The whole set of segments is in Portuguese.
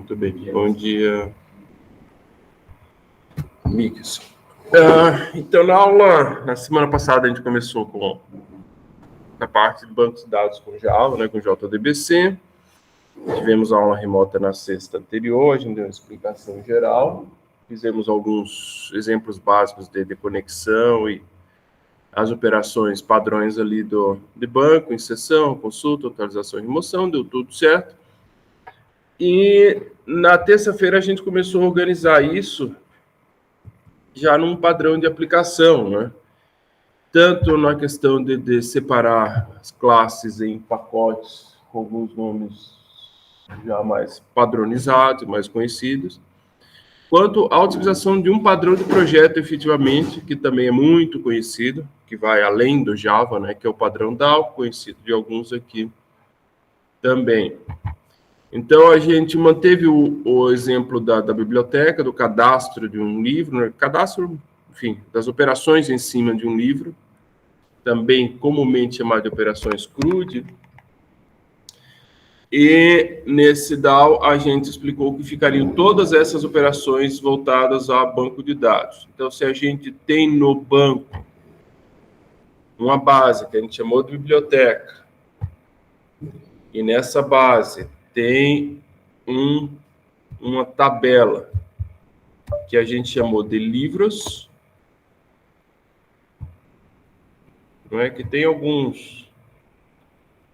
Muito bem. Bom dia, amigos. Então, na semana passada, a gente começou com a parte de bancos de dados com Java, né, com JDBC. Tivemos a aula remota na sexta anterior, a gente deu uma explicação geral. Fizemos alguns exemplos básicos de conexão e as operações padrões ali de banco, inserção, consulta, atualização e remoção, deu tudo certo. E na terça-feira a gente começou a organizar isso já num padrão de aplicação, né? Tanto na questão de separar as classes em pacotes com alguns nomes já mais padronizados, mais conhecidos, quanto a utilização de um padrão de projeto, efetivamente, que também é muito conhecido, que vai além do Java, né? Que é o padrão DAO, conhecido de alguns aqui também. Então, a gente manteve o exemplo da biblioteca, do cadastro de um livro, né? Cadastro, enfim, das operações em cima de um livro, também comumente chamado de operações CRUD. E nesse DAO, a gente explicou que ficariam todas essas operações voltadas a banco de dados. Então, se a gente tem no banco uma base que a gente chamou de biblioteca, e nessa base tem uma tabela que a gente chamou de livros, não é? Que tem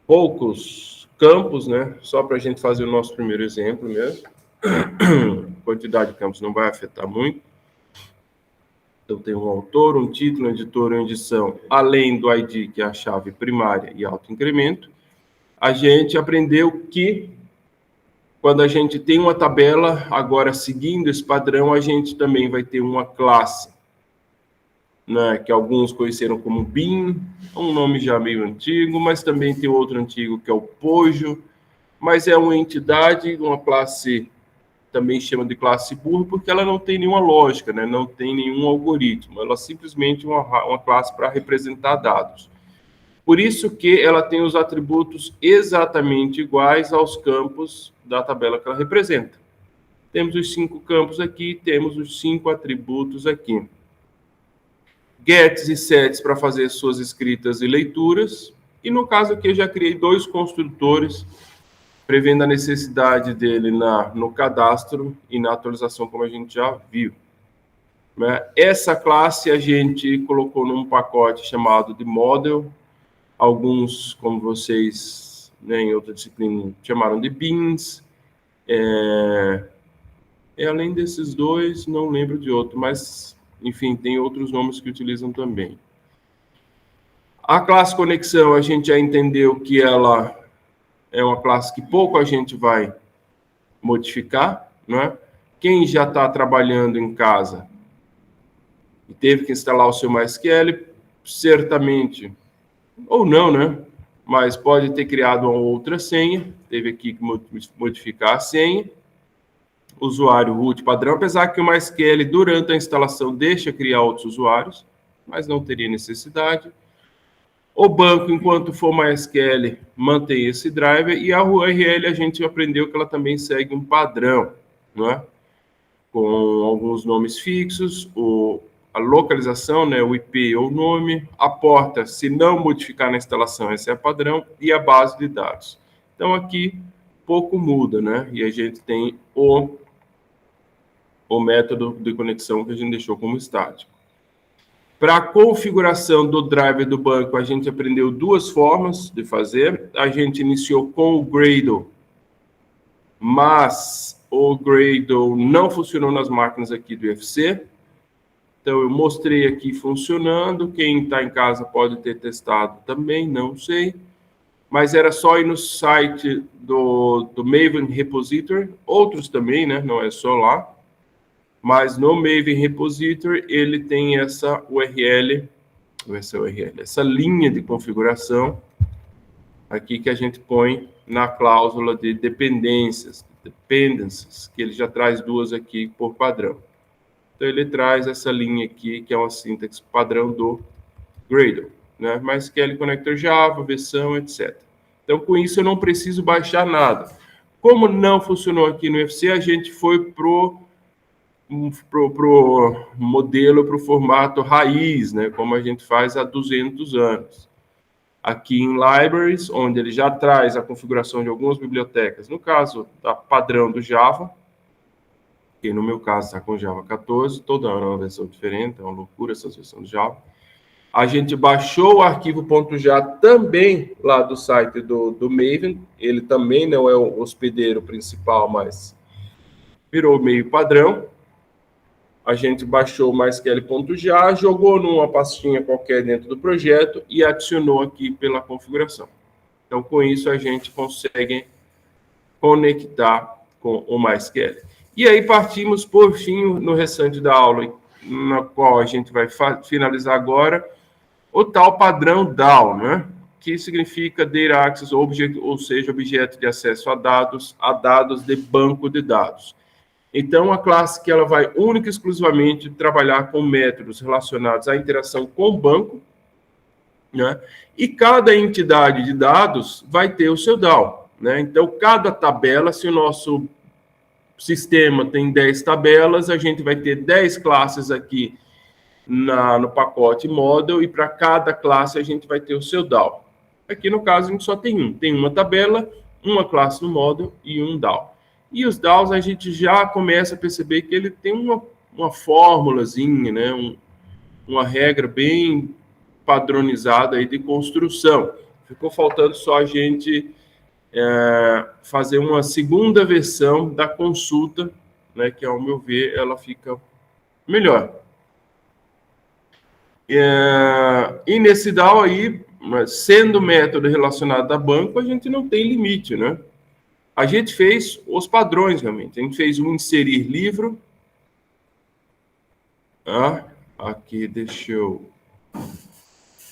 poucos campos, né? Só para a gente fazer o nosso primeiro exemplo mesmo. A quantidade de campos não vai afetar muito. Então, tem um autor, um título, um editor, uma edição, além do ID, que é a chave primária e autoincremento. A gente aprendeu que quando a gente tem uma tabela, agora seguindo esse padrão, a gente também vai ter uma classe, né, que alguns conheceram como BIM, um nome já meio antigo, mas também tem outro antigo que é o Pojo, mas é uma entidade, uma classe, também chama de classe burra, porque ela não tem nenhuma lógica, né, não tem nenhum algoritmo, ela é simplesmente uma classe para representar dados. Por isso que ela tem os atributos exatamente iguais aos campos da tabela que ela representa. Temos os 5 campos aqui, temos os 5 atributos aqui. Gets e sets para fazer suas escritas e leituras. E no caso aqui eu já criei 2 construtores, prevendo a necessidade dele no cadastro e na atualização, como a gente já viu. Essa classe a gente colocou num pacote chamado de model. Alguns, como vocês, né, em outra disciplina, chamaram de beans. Além desses 2, não lembro de outro, mas, enfim, tem outros nomes que utilizam também. A classe conexão, a gente já entendeu que ela é uma classe que pouco a gente vai modificar, né? Quem já está trabalhando em casa e teve que instalar o seu MySQL, certamente, ou não, né? Mas pode ter criado uma outra senha, teve aqui que modificar a senha, usuário root padrão, apesar que o MySQL, durante a instalação, deixa criar outros usuários, mas não teria necessidade. O banco, enquanto for MySQL, mantém esse driver, e a URL a gente aprendeu que ela também segue um padrão, não é? Com alguns nomes fixos, a localização, né, o IP ou o nome, a porta, se não modificar na instalação, esse é padrão, e a base de dados. Então, aqui, pouco muda, né? E a gente tem o método de conexão que a gente deixou como estático. Para a configuração do driver do banco, a gente aprendeu 2 formas de fazer. A gente iniciou com o Gradle, mas o Gradle não funcionou nas máquinas aqui do UFC. Então, eu mostrei aqui funcionando. Quem está em casa pode ter testado também, não sei. Mas era só ir no site do Maven Repository. Outros também, né? Não é só lá. Mas no Maven Repository, ele tem essa URL, essa linha de configuração aqui que a gente põe na cláusula de dependencies, que ele já traz 2 aqui por padrão. Então, ele traz essa linha aqui, que é uma sintaxe padrão do Gradle, né? MySQL Connector Java, versão, etc. Então, com isso, eu não preciso baixar nada. Como não funcionou aqui no UFC, a gente foi pro modelo, para o formato raiz, né, como a gente faz há 200 anos. Aqui em Libraries, onde ele já traz a configuração de algumas bibliotecas, no caso, da padrão do Java, que no meu caso está com Java 14, toda hora é uma versão diferente, é uma loucura essa versão do Java. A gente baixou o arquivo .já também lá do site do Maven, ele também não é o hospedeiro principal, mas virou meio padrão. A gente baixou o MySQL.já, jogou numa pastinha qualquer dentro do projeto e adicionou aqui pela configuração. Então, com isso, a gente consegue conectar com o MySQL. E aí partimos, por fim, no restante da aula, na qual a gente vai finalizar agora, o tal padrão DAO, né? Que significa Data Access Object, ou seja, objeto de acesso a dados de banco de dados. Então, a classe que ela vai única e exclusivamente trabalhar com métodos relacionados à interação com o banco, né? E cada entidade de dados vai ter o seu DAO, né? Então, cada tabela, se o nosso sistema tem 10 tabelas, a gente vai ter 10 classes aqui no pacote model, e para cada classe a gente vai ter o seu DAO. Aqui, no caso, a gente só tem uma tabela, uma classe no model e um DAO. E os DAOs a gente já começa a perceber que ele tem uma fórmulazinha, né? Uma regra bem padronizada aí de construção. Ficou faltando só a gente fazer uma segunda versão da consulta, né? Que, ao meu ver, ela fica melhor. E nesse DAO aí, sendo método relacionado a banco, a gente não tem limite, né? A gente fez os padrões, realmente. A gente fez um inserir livro. Aqui, deixa eu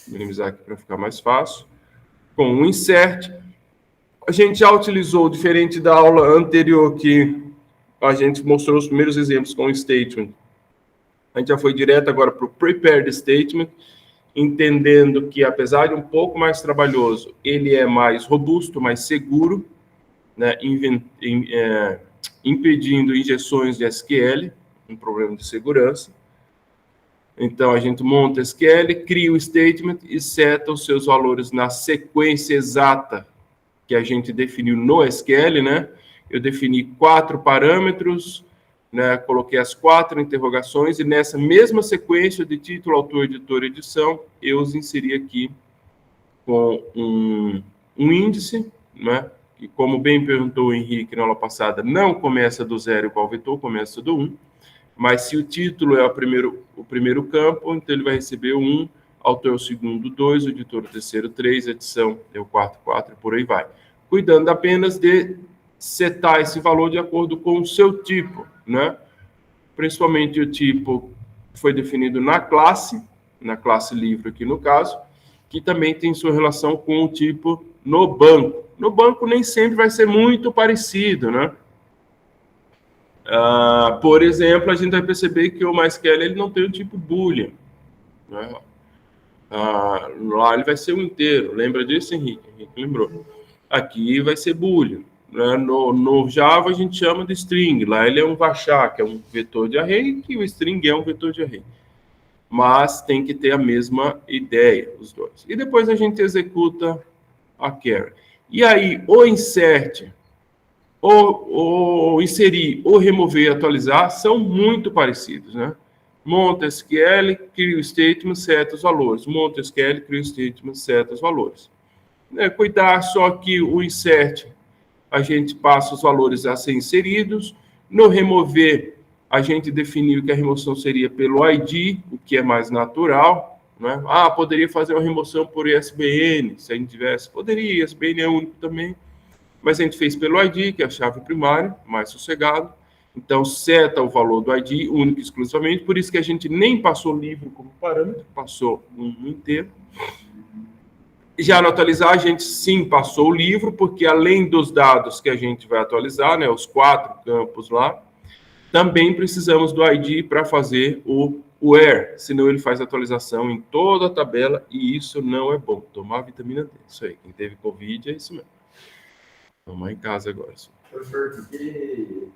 minimizar aqui para ficar mais fácil. Com um insert. A gente já utilizou, diferente da aula anterior, que a gente mostrou os primeiros exemplos com o statement. A gente já foi direto agora para o prepared statement, entendendo que, apesar de um pouco mais trabalhoso, ele é mais robusto, mais seguro, né, impedindo injeções de SQL, um problema de segurança. Então, a gente monta SQL, cria o statement e seta os seus valores na sequência exata que a gente definiu no SQL, né? Eu defini 4 parâmetros, né? Coloquei as 4 interrogações e nessa mesma sequência de título, autor, editor, edição, eu os inseri aqui com um índice, né? Que, como bem perguntou o Henrique na aula passada, não começa do 0 igual vetor, começa do 1. Mas se o título é o primeiro campo, então ele vai receber 1, autor é o segundo 2, o editor o terceiro 3, edição é o quarto 4, e por aí vai. Cuidando apenas de setar esse valor de acordo com o seu tipo, né? Principalmente o tipo foi definido na classe livro aqui no caso, que também tem sua relação com o tipo no banco. No banco nem sempre vai ser muito parecido, né? Por exemplo, a gente vai perceber que o MySQL ele não tem o tipo Boolean, né? Lá ele vai ser um inteiro. Lembra disso, Henrique? Henrique lembrou. Aqui vai ser Boolean, né? No Java a gente chama de string. Lá ele é um varchar, que é um vetor de array, e o string é um vetor de array. Mas tem que ter a mesma ideia, os dois. E depois a gente executa a carry. E aí, o insert, ou inserir, ou remover e atualizar são muito parecidos, né? Monta SQL, cria o statement, seta os valores. Monta SQL, cria o statement, seta os valores. Cuidar só que o insert, a gente passa os valores a ser inseridos. No remover, a gente definiu que a remoção seria pelo ID, o que é mais natural, né? Poderia fazer uma remoção por ISBN, se a gente tivesse. Poderia, ISBN é único também. Mas a gente fez pelo ID, que é a chave primária, mais sossegado. Então, seta o valor do ID, único e exclusivamente. Por isso que a gente nem passou livro como parâmetro, passou um inteiro. Já no atualizar, a gente sim passou o livro, porque além dos dados que a gente vai atualizar, né, os 4 campos lá, também precisamos do ID para fazer o where, senão ele faz atualização em toda a tabela e isso não é bom. Tomar vitamina D, isso aí. Quem teve Covid é isso mesmo. Tomar em casa agora. Professor, o que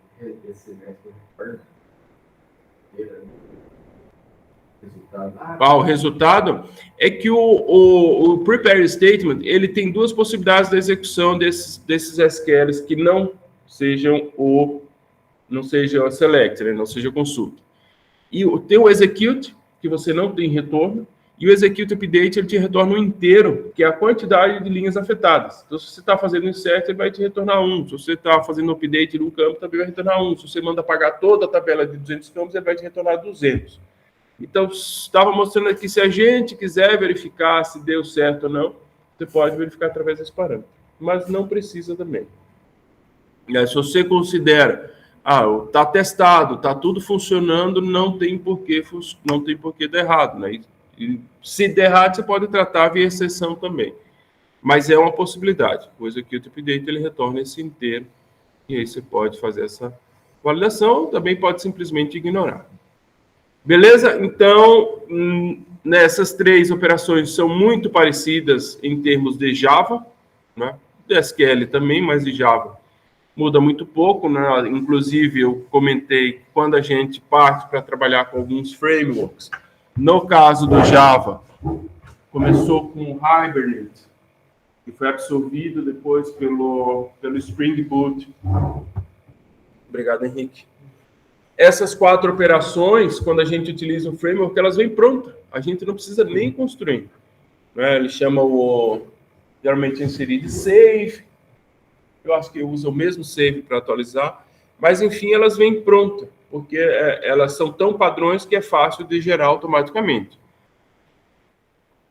esse método o resultado é que o Prepare Statement, ele tem duas possibilidades da execução desses SQLs que não sejam a select, né? Não seja consulta. E tem o Execute, que você não tem retorno, e o Execute Update, ele te retorna um inteiro, que é a quantidade de linhas afetadas. Então, se você está fazendo insert, ele vai te retornar 1. Se você está fazendo update num campo, também vai retornar 1. Se você manda apagar toda a tabela de 200 campos, ele vai te retornar 200. Então, estava mostrando aqui, se a gente quiser verificar se deu certo ou não, você pode verificar através desse parâmetro. Mas não precisa também. Se você considera, está testado, está tudo funcionando, não tem por que dar errado, né? E se der errado, você pode tratar via exceção também. Mas é uma possibilidade. O Execute Update, ele retorna esse inteiro. E aí você pode fazer essa validação, também pode simplesmente ignorar. Beleza? Então, essas três operações são muito parecidas em termos de Java, né? De SQL também, mas de Java muda muito pouco, né? Inclusive, eu comentei quando a gente parte para trabalhar com alguns frameworks. No caso do Java, começou com o Hibernate, que foi absorvido depois pelo Spring Boot. Obrigado, Henrique. Essas 4 operações, quando a gente utiliza o framework, elas vêm prontas. A gente não precisa nem construir. Né? Ele chama geralmente inserir de save. Eu acho que usa o mesmo save para atualizar. Mas, enfim, elas vêm prontas, porque elas são tão padrões que é fácil de gerar automaticamente.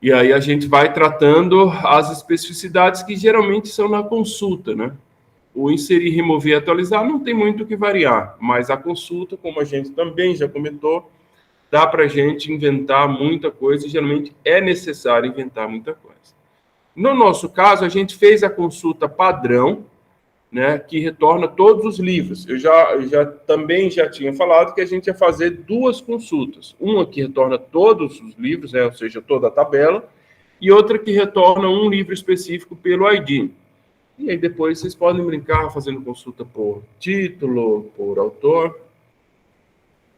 E aí a gente vai tratando as especificidades que geralmente são na consulta, né? O inserir, remover e atualizar não tem muito o que variar, mas a consulta, como a gente também já comentou, dá para a gente inventar muita coisa e geralmente é necessário inventar muita coisa. No nosso caso, a gente fez a consulta padrão, né, que retorna todos os livros. Eu também já tinha falado que a gente ia fazer 2 consultas. Uma que retorna todos os livros, né, ou seja, toda a tabela, e outra que retorna um livro específico pelo ID. E aí depois vocês podem brincar fazendo consulta por título, por autor.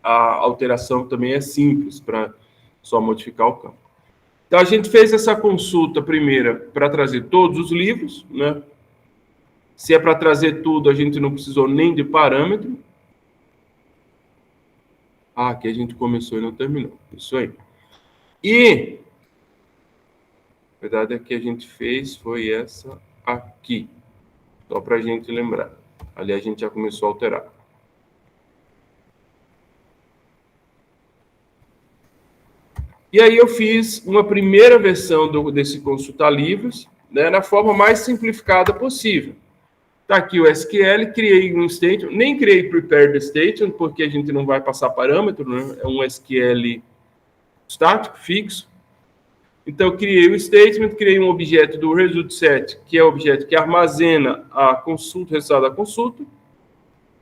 A alteração também é simples, para só modificar o campo. Então, a gente fez essa consulta primeira para trazer todos os livros, né? Se é para trazer tudo, a gente não precisou nem de parâmetro. Aqui a gente começou e não terminou. Isso aí. E a verdade é que a gente fez foi essa aqui. Só para a gente lembrar. Ali a gente já começou a alterar. E aí eu fiz uma primeira versão desse consultar livros, né, na forma mais simplificada possível. Está aqui o SQL, criei um statement, nem criei prepare the statement, porque a gente não vai passar parâmetro, né? É um SQL estático, fixo. Então, eu criei o statement, criei um objeto do result set, que é o objeto que armazena a consulta, o resultado da consulta.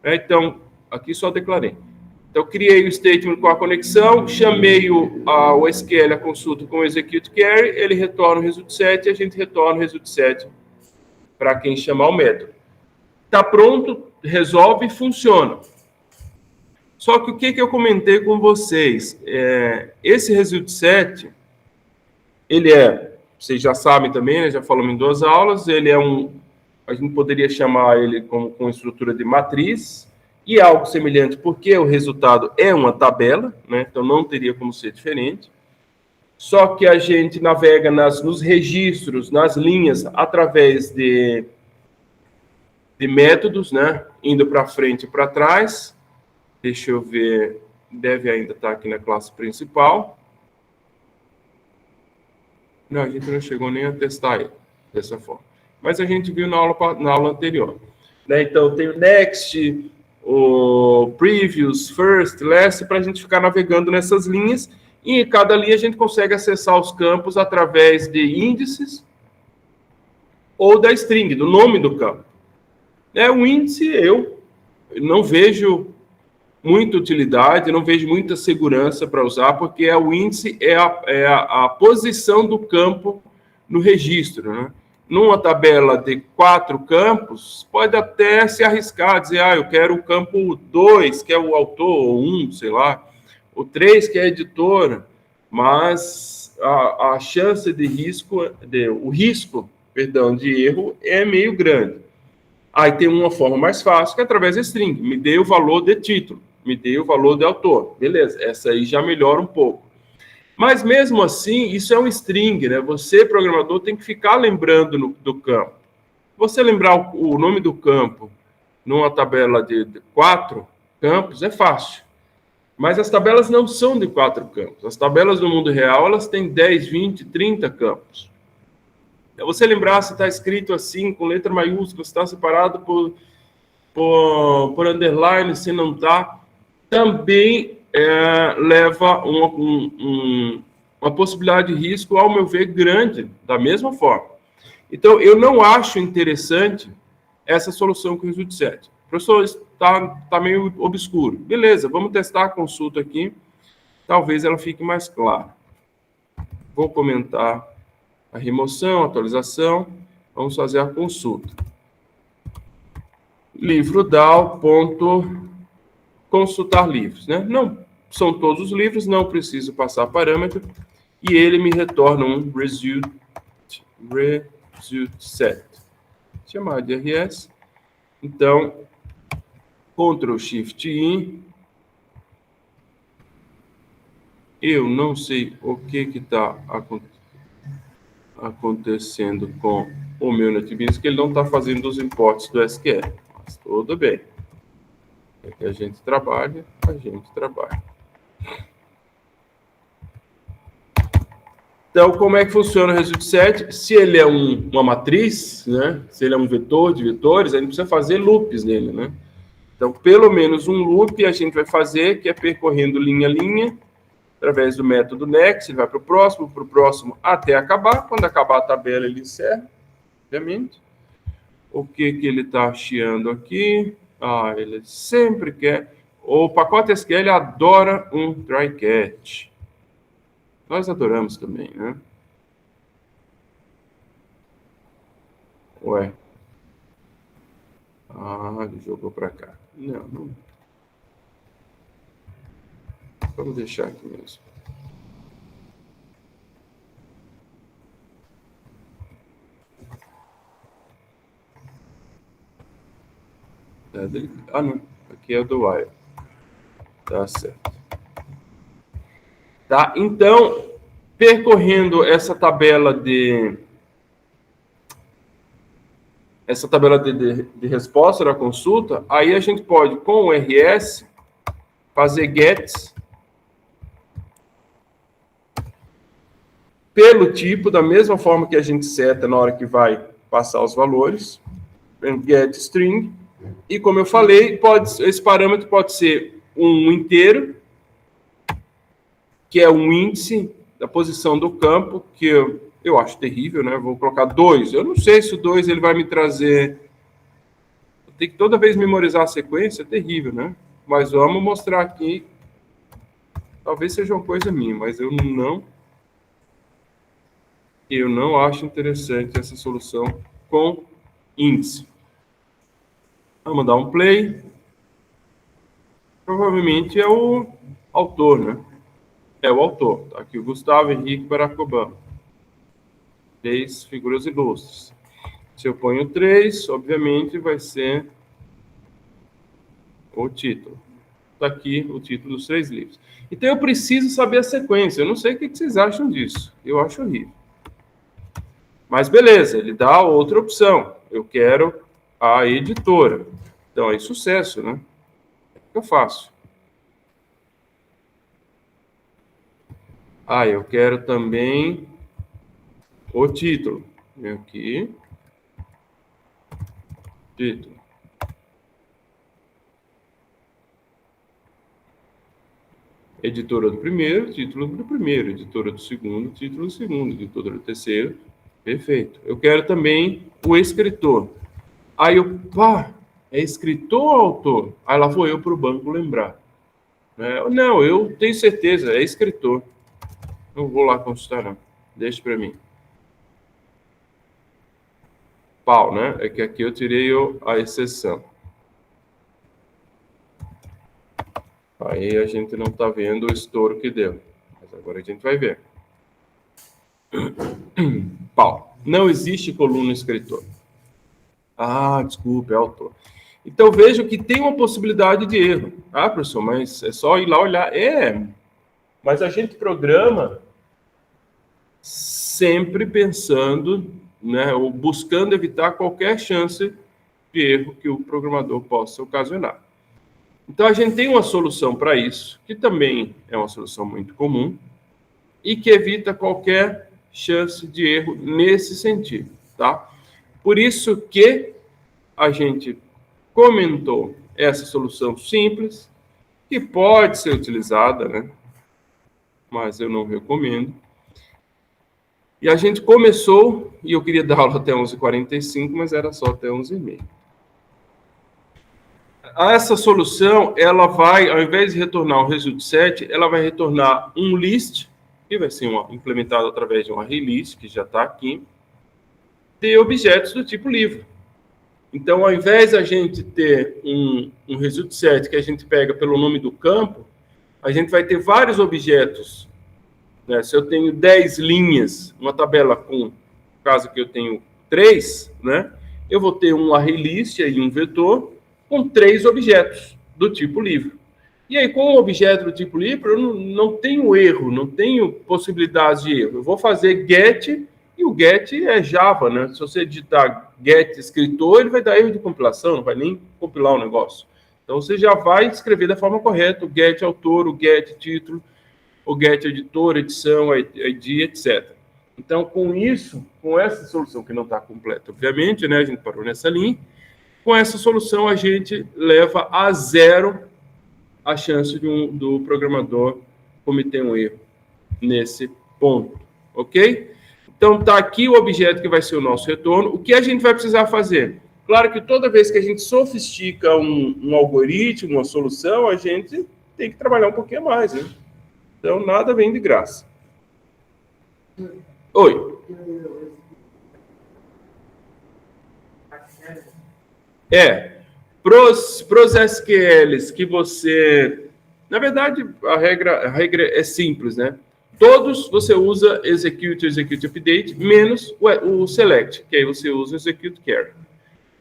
Então, aqui só declarei. Então, criei o statement com a conexão, chamei o SQL, a consulta, com o execute query, ele retorna o result set e a gente retorna o result set para quem chamar o método. Está pronto, resolve e funciona. Só que o que eu comentei com vocês? Esse result set, ele vocês já sabem também, né, já falamos em 2 aulas, ele a gente poderia chamar ele com estrutura de matriz, e algo semelhante, porque o resultado é uma tabela, né, então não teria como ser diferente. Só que a gente navega nos registros, nas linhas, através de métodos, né, indo para frente e para trás. Deixa eu ver, deve ainda estar aqui na classe principal. Não, a gente não chegou nem a testar ele dessa forma. Mas a gente viu na aula anterior. Né? Então, tem o next, o previous, first, last, para a gente ficar navegando nessas linhas. E em cada linha a gente consegue acessar os campos através de índices ou da string, do nome do campo. O índice eu não vejo muita utilidade, não vejo muita segurança para usar, porque o índice é a posição do campo no registro, né? numa tabela de 4 campos, pode até se arriscar, dizer, eu quero o campo 2, que é o autor, ou 1, sei lá, o 3, que é a editora, mas a chance de risco, o risco, de erro é meio grande. Aí tem uma forma mais fácil, que é através da string. Me dê o valor de título, me dê o valor de autor. Beleza, essa aí já melhora um pouco. Mas mesmo assim, isso é um string, né? Você, programador, tem que ficar lembrando do campo. Você lembrar o nome do campo numa tabela de 4 campos é fácil. Mas as tabelas não são de 4 campos. As tabelas do mundo real, elas têm 10, 20, 30 campos. É você lembrar se está escrito assim, com letra maiúscula, se está separado por underline, se não está, também leva uma possibilidade de risco, ao meu ver, grande, da mesma forma. Então, eu não acho interessante essa solução com o Result Set. Professor, está meio obscuro. Beleza, vamos testar a consulta aqui. Talvez ela fique mais clara. Vou comentar a remoção, a atualização. Vamos fazer a consulta. Livro DAO, consultar livros, né? Não são todos os livros, não preciso passar parâmetro. E ele me retorna um result set. Chamar de RS. Então, Ctrl Shift I. Eu não sei o que está acontecendo com o meu NetBeans, que ele não está fazendo os importes do SQL. Mas tudo bem. É que a gente trabalha. Então, como é que funciona o result set? Se ele é uma matriz, né? Se ele é um vetor de vetores, a gente precisa fazer loops nele, né? Então, pelo menos um loop a gente vai fazer, que é percorrendo linha a linha, através do método next, ele vai para o próximo, até acabar. Quando acabar a tabela, ele encerra, obviamente. O que ele está chiando aqui? Ele sempre quer... O pacote SQL adora um try catch. Nós adoramos também, né? Ué. Ele jogou para cá. Não. Vamos deixar aqui mesmo. Não. Aqui é o do while. Tá certo. Tá? Então, percorrendo essa tabela de resposta da consulta, aí a gente pode, com o RS, fazer gets pelo tipo, da mesma forma que a gente seta na hora que vai passar os valores, get string, e como eu falei, esse parâmetro pode ser um inteiro, que é um índice da posição do campo, que eu acho terrível, né? Vou colocar 2. Eu não sei se o 2 ele vai me trazer... Tem que toda vez memorizar a sequência, é terrível, né? Mas vamos mostrar aqui. Talvez seja uma coisa minha, mas eu não acho interessante essa solução com índice. Vamos dar um play. Provavelmente é o autor, né? É o autor. Tá aqui o Gustavo Henrique Barack Obama. 3 figuras ilustres. Se eu ponho 3, obviamente vai ser o título. Está aqui o título dos 3 livros. Então eu preciso saber a sequência. Eu não sei o que vocês acham disso. Eu acho horrível. Mas beleza, ele dá outra opção. Eu quero a editora. Então aí sucesso, né? O que eu faço? Eu quero também o título. Vem aqui. Título. Editora do primeiro, título do primeiro. Editora do segundo, título do segundo. Editora do terceiro. Perfeito. Eu quero também o escritor. Aí é escritor ou autor? Aí lá vou eu para o banco lembrar. Não, eu tenho certeza, é escritor. Não vou lá consultar, não. Deixa para mim. pau, né? É que aqui eu tirei a exceção. Aí a gente não está vendo o estouro que deu. Mas agora a gente vai ver. Pau. Não existe coluna escritor. Ah, desculpe, é autor. Então, vejo que tem uma possibilidade de erro. Ah, professor, mas é só ir lá olhar. Mas a gente programa sempre pensando, né, ou buscando evitar qualquer chance de erro que o programador possa ocasionar. Então, a gente tem uma solução para isso, que também é uma solução muito comum, e que evita qualquer chance de erro nesse sentido, tá? Por isso que a gente comentou essa solução simples, que pode ser utilizada, né? Mas eu não recomendo. E a gente começou, e eu queria dar aula até 11h45, mas era só até 11h30. Essa solução, ela vai, ao invés de retornar um result set, ela vai retornar um list, que vai ser implementado através de um array list, que já está aqui, de objetos do tipo livro. Então, ao invés de a gente ter um result set que a gente pega pelo nome do campo, a gente vai ter vários objetos. Né? Se eu tenho 10 linhas, uma tabela com, no caso que eu tenho 3, né? Eu vou ter um array list e um vetor com 3 objetos do tipo livro. E aí, com o objeto do tipo livro, eu não tenho erro, não tenho possibilidade de erro. Eu vou fazer get, e o get é Java, né? Se você digitar get escritor, ele vai dar erro de compilação, não vai nem compilar o negócio. Então, você já vai escrever da forma correta o get autor, o get título, o get editor, edição, ID, etc. Então, com isso, com essa solução que não está completa, obviamente, né? A gente parou nessa linha. Com essa solução, a gente leva a zero a chance do programador cometer um erro nesse ponto, ok? Então, está aqui o objeto que vai ser o nosso retorno. O que a gente vai precisar fazer? Claro que toda vez que a gente sofistica um algoritmo, uma solução, a gente tem que trabalhar um pouquinho mais, né? Então, nada vem de graça. Oi. Pros SQLs que você... Na verdade, a regra é simples, né? Todos você usa execute update, menos o select, que aí você usa o execute carry.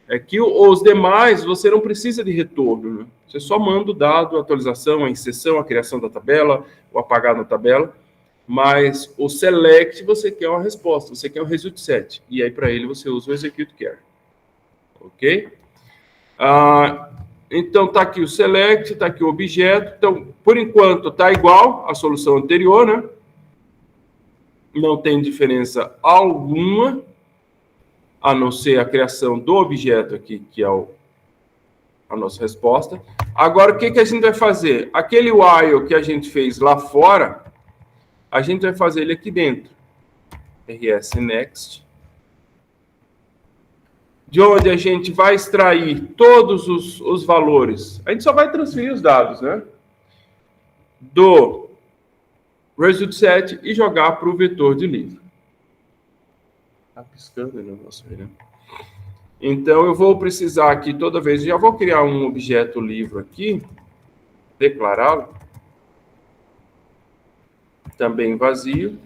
É que os demais você não precisa de retorno, né? Você só manda o dado, a atualização, a inserção, a criação da tabela, o apagar da tabela. Mas o select você quer uma resposta, você quer um result set. E aí para ele você usa o execute carry. Ok? Então, está aqui o select, está aqui o objeto. Então, por enquanto, está igual à solução anterior, né? Não tem diferença alguma, a não ser a criação do objeto aqui, que é a nossa resposta. Agora, o que a gente vai fazer? Aquele while que a gente fez lá fora, a gente vai fazer ele aqui dentro. rs next. De onde a gente vai extrair todos os valores. A gente só vai transferir os dados, né? Do result set e jogar para o vetor de livro. Tá piscando o negócio aí, né? Então, eu vou precisar aqui toda vez, já vou criar um objeto livro aqui, declará-lo, também vazio,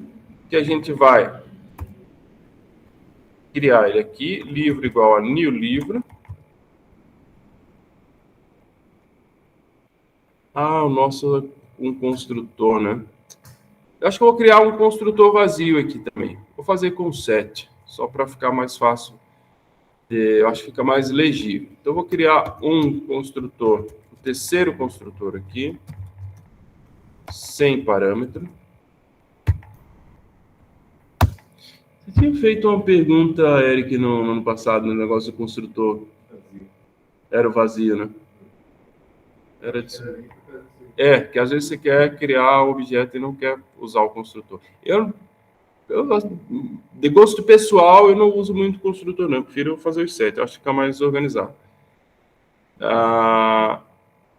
que a gente vai criar ele aqui, livro igual a new livro. O nosso um construtor, né? Eu acho que eu vou criar um construtor vazio aqui também. Vou fazer com 7, só para ficar mais fácil. Eu acho que fica mais legível. Então, eu vou criar um construtor, o terceiro construtor aqui, sem parâmetro. Você tinha feito uma pergunta, Eric, no ano passado, no negócio do construtor. Era o vazio, né? Era disso. Que às vezes você quer criar um objeto e não quer usar o construtor. Eu de gosto pessoal, eu não uso muito construtor, não. Eu prefiro fazer os 7. Eu acho que fica mais organizado.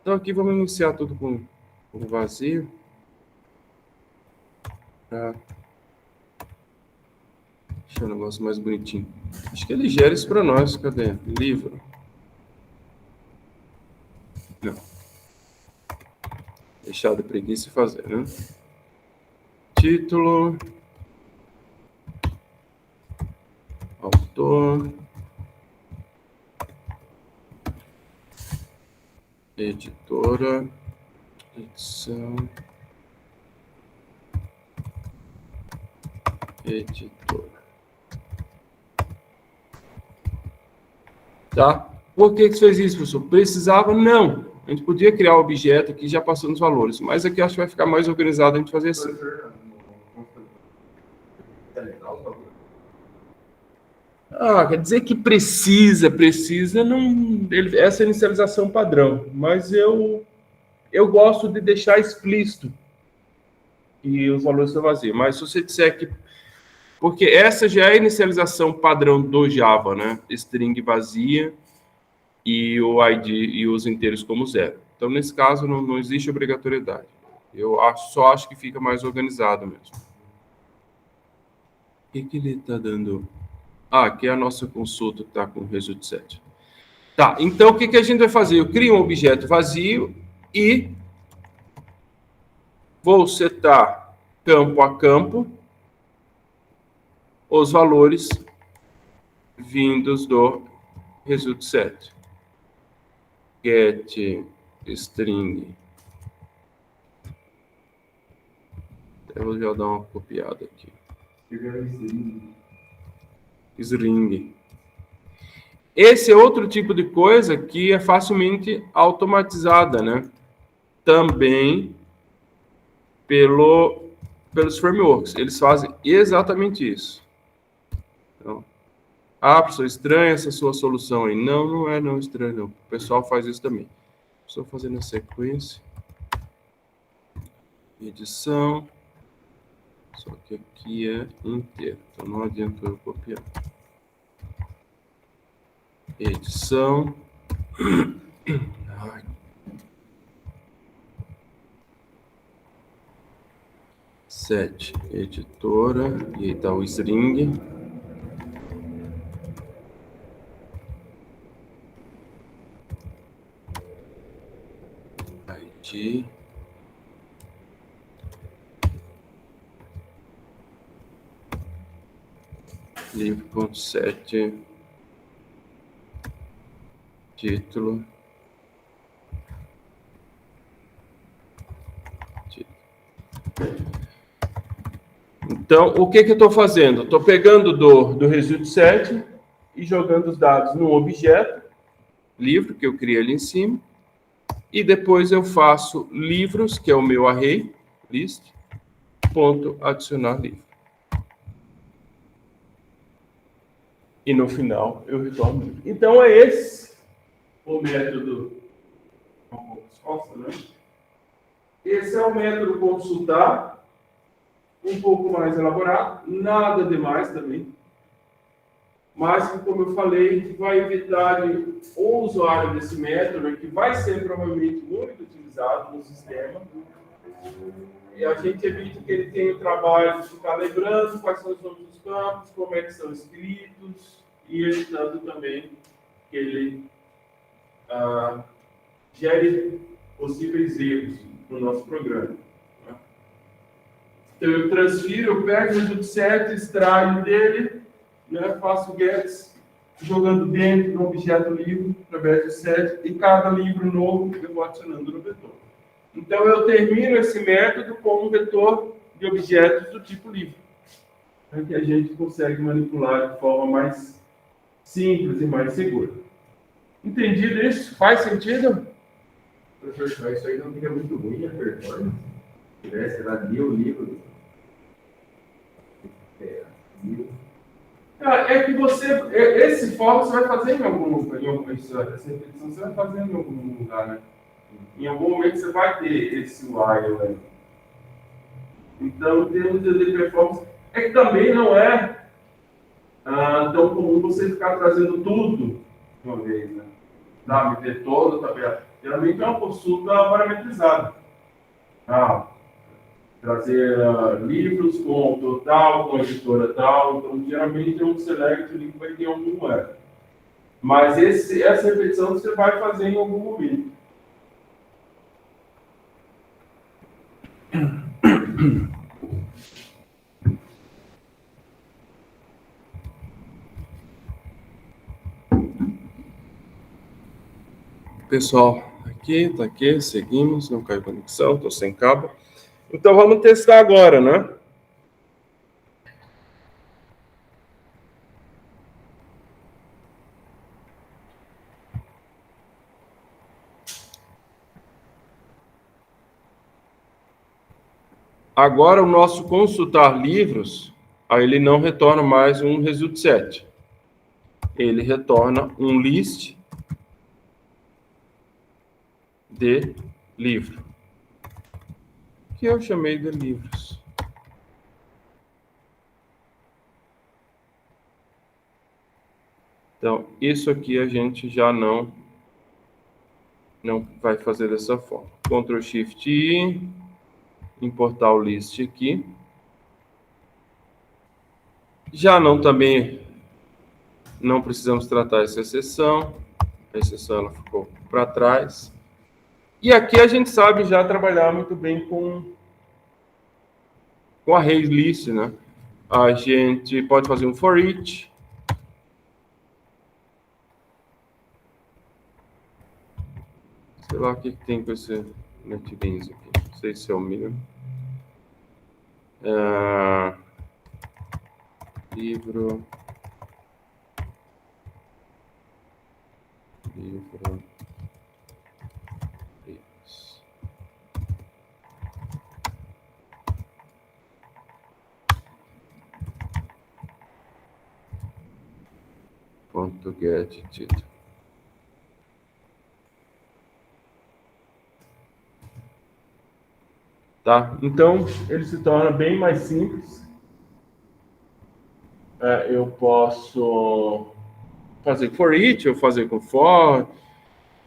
Então, aqui vamos iniciar tudo com vazio. Deixa o negócio mais bonitinho. Acho que ele gera isso para nós. Cadê? Livro. Não. Deixar de preguiça e fazer, né? Título. Autor. Editora. Edição. Editora. Tá? Por que você fez isso, professor? Precisava? Não. A gente podia criar o objeto aqui já passando os valores, mas aqui acho que vai ficar mais organizado a gente fazer assim. Quer dizer que precisa, não, essa é a inicialização padrão, mas eu gosto de deixar explícito que os valores estão vazios, mas se você disser que, porque essa já é a inicialização padrão do Java, né? String vazia e o ID e os inteiros como zero. Então, nesse caso, não existe obrigatoriedade. Eu só acho que fica mais organizado mesmo. O que ele está dando? Aqui é a nossa consulta que está com o result set. Tá, então o que a gente vai fazer? Eu crio um objeto vazio e vou setar campo a campo os valores vindos do result set. Get string. Eu vou já dar uma copiada aqui. String. Esse é outro tipo de coisa que é facilmente automatizada, né? Também pelos frameworks. Eles fazem exatamente isso. Então, professor, estranha essa sua solução aí. Não é não estranho, não. O pessoal faz isso também. Estou fazendo a sequência. Edição. Só que aqui é inteiro. Então, não adianta eu copiar. Edição. 7, editora, e aí tá o string. ID. Livro.7. Título. Então, o que eu estou fazendo? Estou pegando do result set e jogando os dados num objeto, livro, que eu criei ali em cima, e depois eu faço livros, que é o meu array, list, ponto adicionar livro. E no final eu retorno livro. Então, é esse o método. Esse é o método consultar, um pouco mais elaborado, nada demais também, mas que, como eu falei, vai evitar o usuário desse método, que vai ser provavelmente muito utilizado no sistema, e a gente evita que ele tenha o trabalho de ficar lembrando quais são os nomes dos campos, como é que são escritos, e evitando também que ele gere possíveis erros no nosso programa. Então, eu transfiro, eu pego o result set, extraio dele, né, faço gets, jogando dentro do objeto livro, através do set, e cada livro novo eu vou adicionando no vetor. Então, eu termino esse método com um vetor de objetos do tipo livro, né, que a gente consegue manipular de forma mais simples e mais segura. Entendido isso? Faz sentido? Professor, isso aí não fica muito ruim a performance? Se tivesse lá mil livros. É que esse for você vai fazer em algum essa repetição você vai fazer em algum lugar, né? Em algum momento você vai ter esse while, né? Então, em termos de performance, é que também não é tão comum você ficar trazendo tudo de uma vez, né? Me ver toda a tabela. Geralmente é uma consulta parametrizada. trazer livros com autor tal, com editora tal. Então, geralmente, é um select ali que vai ter algum erro. Mas essa repetição você vai fazer em algum momento. Pessoal, tá aqui, seguimos, não caiu conexão, estou sem cabo. Então, vamos testar agora, né? Agora, o nosso consultar livros, aí ele não retorna mais um result set. Ele retorna um list de livro, que eu chamei de livros. Então, isso aqui a gente já não vai fazer dessa forma. Ctrl Shift I, importar o list aqui. Já também não precisamos tratar essa exceção. A exceção ela ficou para trás. E aqui a gente sabe já trabalhar muito bem com array list, né? A gente pode fazer um for each. Sei lá o que tem com esse NetBeans aqui. Não sei se é o mínimo. Livro. Livros. Ponto get título. Tá? Então, ele se torna bem mais simples. Eu posso fazer for each, ou fazer com for,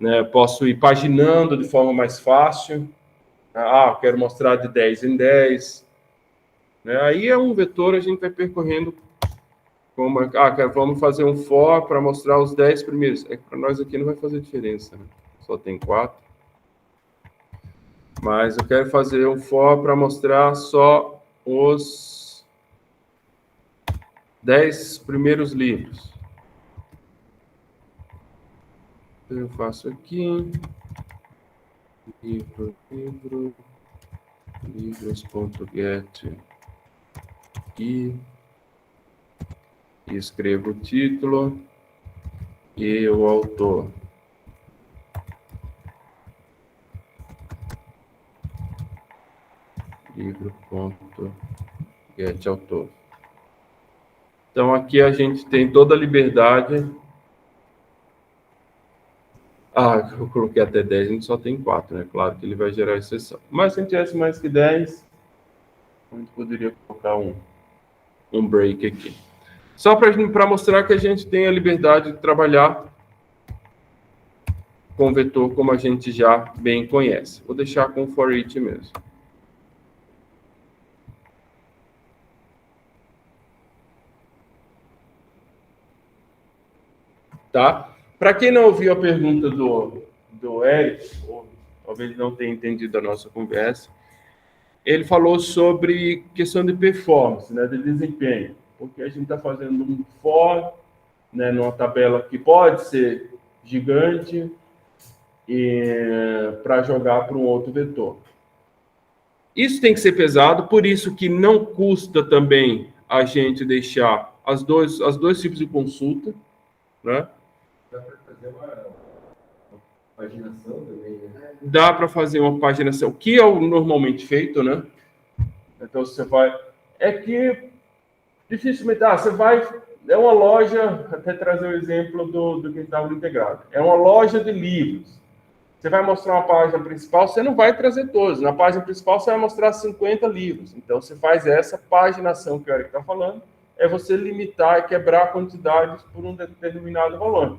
né? Posso ir paginando de forma mais fácil. Eu quero mostrar de 10 em 10. Né? Aí é um vetor, a gente vai percorrendo. Vamos fazer um for para mostrar os 10 primeiros. É que para nós aqui não vai fazer diferença, né? Só tem 4. Mas eu quero fazer um for para mostrar só os 10 primeiros livros. Então, eu faço aqui. Livros.get e escrevo o título e o autor. Livro.get autor. Então, aqui a gente tem toda a liberdade. Eu coloquei até 10, a gente só tem 4, né? Claro que ele vai gerar exceção. Mas se a gente tivesse mais que 10, a gente poderia colocar um break aqui. Só para mostrar que a gente tem a liberdade de trabalhar com o vetor como a gente já bem conhece. Vou deixar com for each mesmo. Tá? Para quem não ouviu a pergunta do Eric, ou talvez não tenha entendido a nossa conversa, ele falou sobre questão de performance, né, de desempenho, porque a gente está fazendo um for, né, numa tabela que pode ser gigante para jogar para um outro vetor. Isso tem que ser pesado, por isso que não custa também a gente deixar as dois tipos de consulta, né? Dá para fazer uma paginação também, né? Dá para fazer uma paginação, que é o normalmente feito, né? Então, você vai... É que, dificilmente... você vai... É uma loja, até trazer o exemplo do Quintal Integrado. É uma loja de livros. Você vai mostrar uma página principal, você não vai trazer todos. Na página principal, você vai mostrar 50 livros. Então, você faz essa paginação que o Eric está falando, é você limitar e quebrar quantidades por um determinado valor.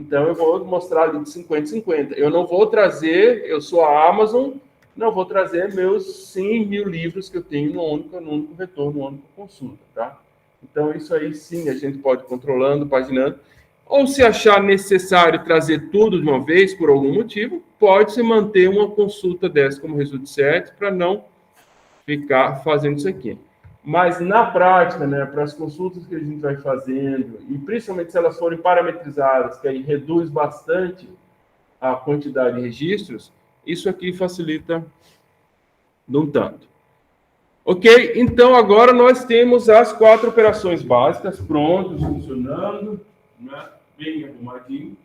Então, eu vou mostrar ali de 50 em 50. Eu não vou trazer, eu sou a Amazon, não vou trazer meus 100.000 livros que eu tenho no único retorno, no único consulta, tá? Então, isso aí sim a gente pode ir controlando, paginando. Ou se achar necessário trazer tudo de uma vez, por algum motivo, pode-se manter uma consulta dessa como resultado certo, para não ficar fazendo isso aqui. Mas, na prática, né, para as consultas que a gente vai fazendo, e principalmente se elas forem parametrizadas, que aí reduz bastante a quantidade de registros, isso aqui facilita de um tanto. Ok? Então, agora nós temos as 4 operações básicas prontas, funcionando, né? Bem arrumadinho.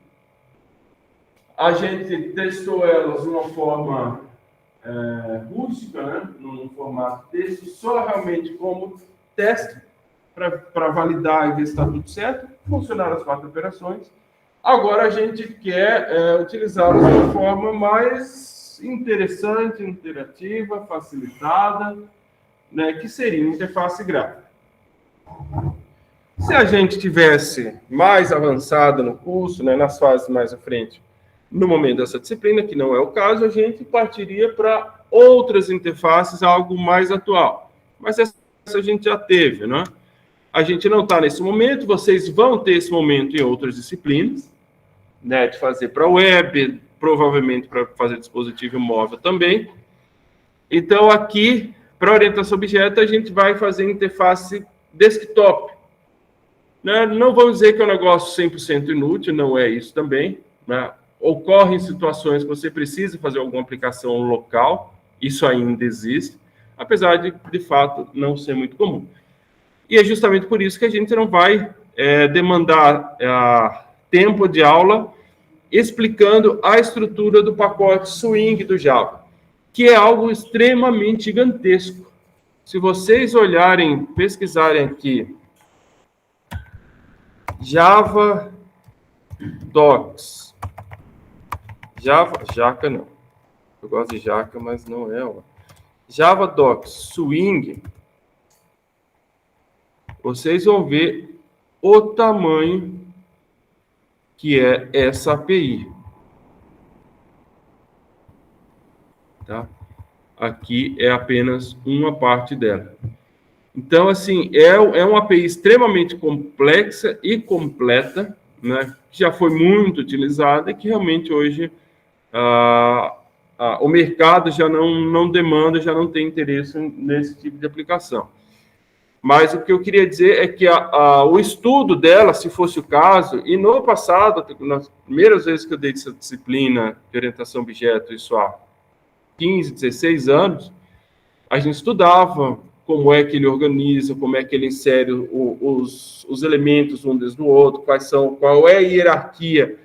A gente testou elas de uma forma rústica, né? Num formato texto, só realmente como teste, para validar e ver se está tudo certo. Funcionaram as 4 operações. Agora a gente quer utilizá-las de uma forma mais interessante, interativa, facilitada, né? Que seria uma interface gráfica. Se a gente tivesse mais avançado no curso, né, nas fases mais à frente, no momento dessa disciplina, que não é o caso, a gente partiria para outras interfaces, algo mais atual. Mas essa a gente já teve, né? A gente não está nesse momento, vocês vão ter esse momento em outras disciplinas, né, de fazer para web, provavelmente para fazer dispositivo móvel também. Então, aqui, para orientação a objeto, a gente vai fazer interface desktop. Não vamos dizer que é um negócio 100% inútil, não é isso também, né? Ocorrem situações que você precisa fazer alguma aplicação local, isso ainda existe, apesar de fato, não ser muito comum. E é justamente por isso que a gente não vai demandar tempo de aula explicando a estrutura do pacote Swing do Java, que é algo extremamente gigantesco. Se vocês olharem, pesquisarem aqui, Java Docs. Jaca não. Eu gosto de Jaca, mas não é ela. Java Docs Swing. Vocês vão ver o tamanho que é essa API. Tá? Aqui é apenas uma parte dela. Então, assim, é uma API extremamente complexa e completa, né? Que já foi muito utilizada e que realmente hoje o mercado já não demanda, já não tem interesse nesse tipo de aplicação. Mas o que eu queria dizer é que o estudo dela, se fosse o caso, e no passado, nas primeiras vezes que eu dei essa disciplina de orientação a objeto, isso há 15, 16 anos, a gente estudava como é que ele organiza, como é que ele insere os elementos um dentro do outro, qual é a hierarquia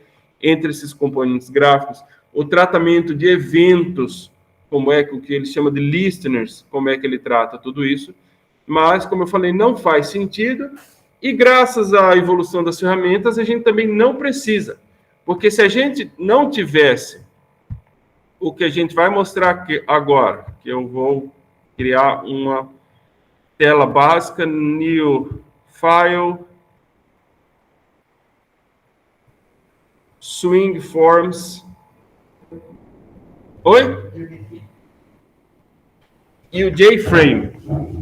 entre esses componentes gráficos, o tratamento de eventos, como é que o que ele chama de listeners, como é que ele trata tudo isso. Mas, como eu falei, não faz sentido, e graças à evolução das ferramentas, a gente também não precisa, porque se a gente não tivesse o que a gente vai mostrar aqui agora, que eu vou criar uma tela básica, new file, swing forms. Oi? E o JFrame.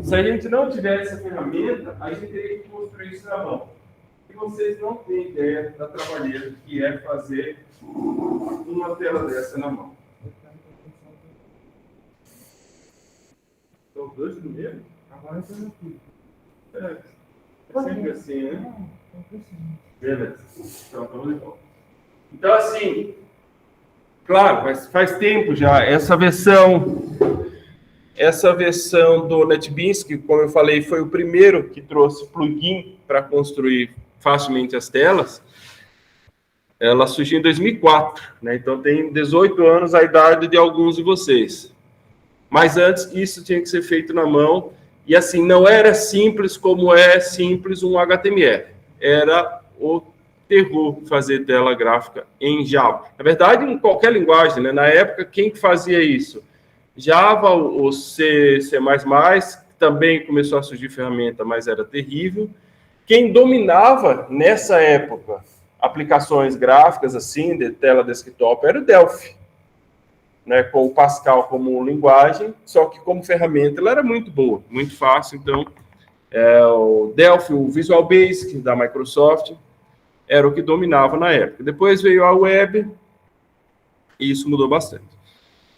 Se a gente não tivesse essa ferramenta, a gente teria que construir isso na mão. E vocês não têm ideia da trabalheira que é fazer uma tela dessa na mão. São 2 no meio? Agora eu estou aqui. É sempre assim, né? Beleza. Então, vamos de volta. Então, assim, claro, mas faz tempo já, essa versão do NetBeans, que, como eu falei, foi o primeiro que trouxe plugin para construir facilmente as telas, ela surgiu em 2004, né? Então tem 18 anos a idade de alguns de vocês. Mas antes, isso tinha que ser feito na mão, e assim, não era simples como é simples um HTML. Era o terror fazer tela gráfica em Java. Na verdade, em qualquer linguagem, né? Na época, quem que fazia isso? Java, o C++, também começou a surgir ferramenta, mas era terrível. Quem dominava, nessa época, aplicações gráficas, assim, de tela desktop, era o Delphi. né, com o Pascal como linguagem, só que como ferramenta ela era muito boa, muito fácil. Então, o Delphi, o Visual Basic da Microsoft, era o que dominava na época. Depois veio a web, e isso mudou bastante.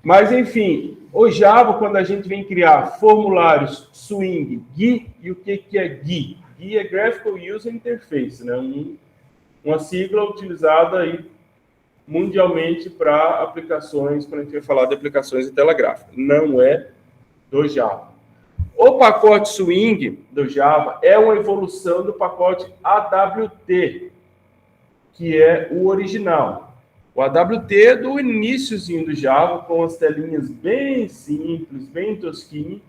Mas, enfim, o Java, quando a gente vem criar formulários Swing, GUI, e o que é GUI? GUI é Graphical User Interface, né? Uma sigla utilizada aí mundialmente para aplicações, quando a gente vai falar de aplicações de tela gráfica. Não é do Java. O pacote Swing do Java é uma evolução do pacote AWT, que é o original. O AWT é do iniciozinho do Java, com as telinhas bem simples, bem tosquinhas,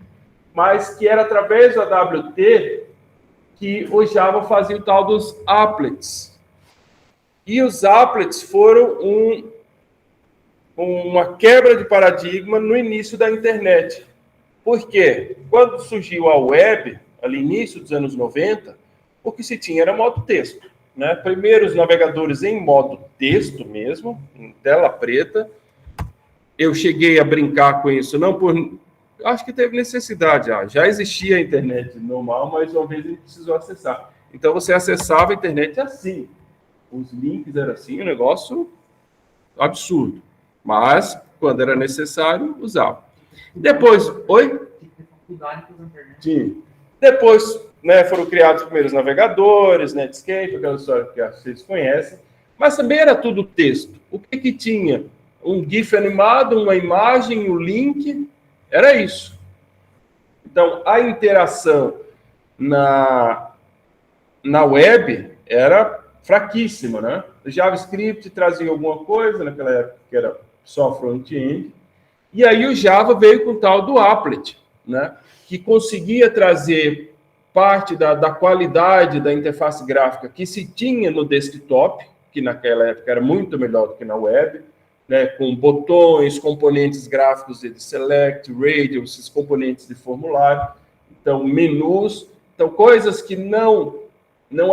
mas que era através do AWT que o Java fazia o tal dos applets. E os applets foram uma quebra de paradigma no início da internet. Por quê? Quando surgiu a web, ali no início dos anos 90, o que se tinha era modo texto. Né? Primeiro, os navegadores em modo texto mesmo, em tela preta. Eu cheguei a brincar com isso, não por... Acho que teve necessidade, já existia a internet normal, mas uma vez a gente precisou acessar. Então, você acessava a internet assim. Os links eram assim, um negócio absurdo. Mas, quando era necessário, usava. Depois... Oi? Sim. Depois... né, foram criados os primeiros navegadores, Netscape, aquela história que vocês conhecem, mas também era tudo texto. O que tinha? Um GIF animado, uma imagem, um link, era isso. Então, a interação na web era fraquíssima, né? O JavaScript trazia alguma coisa, naquela época que era só front-end, e aí o Java veio com o tal do applet, né, que conseguia trazer parte da qualidade da interface gráfica que se tinha no desktop, que naquela época era muito melhor do que na web, né, com botões, componentes gráficos de select, radio, esses componentes de formulário, então menus, então coisas que não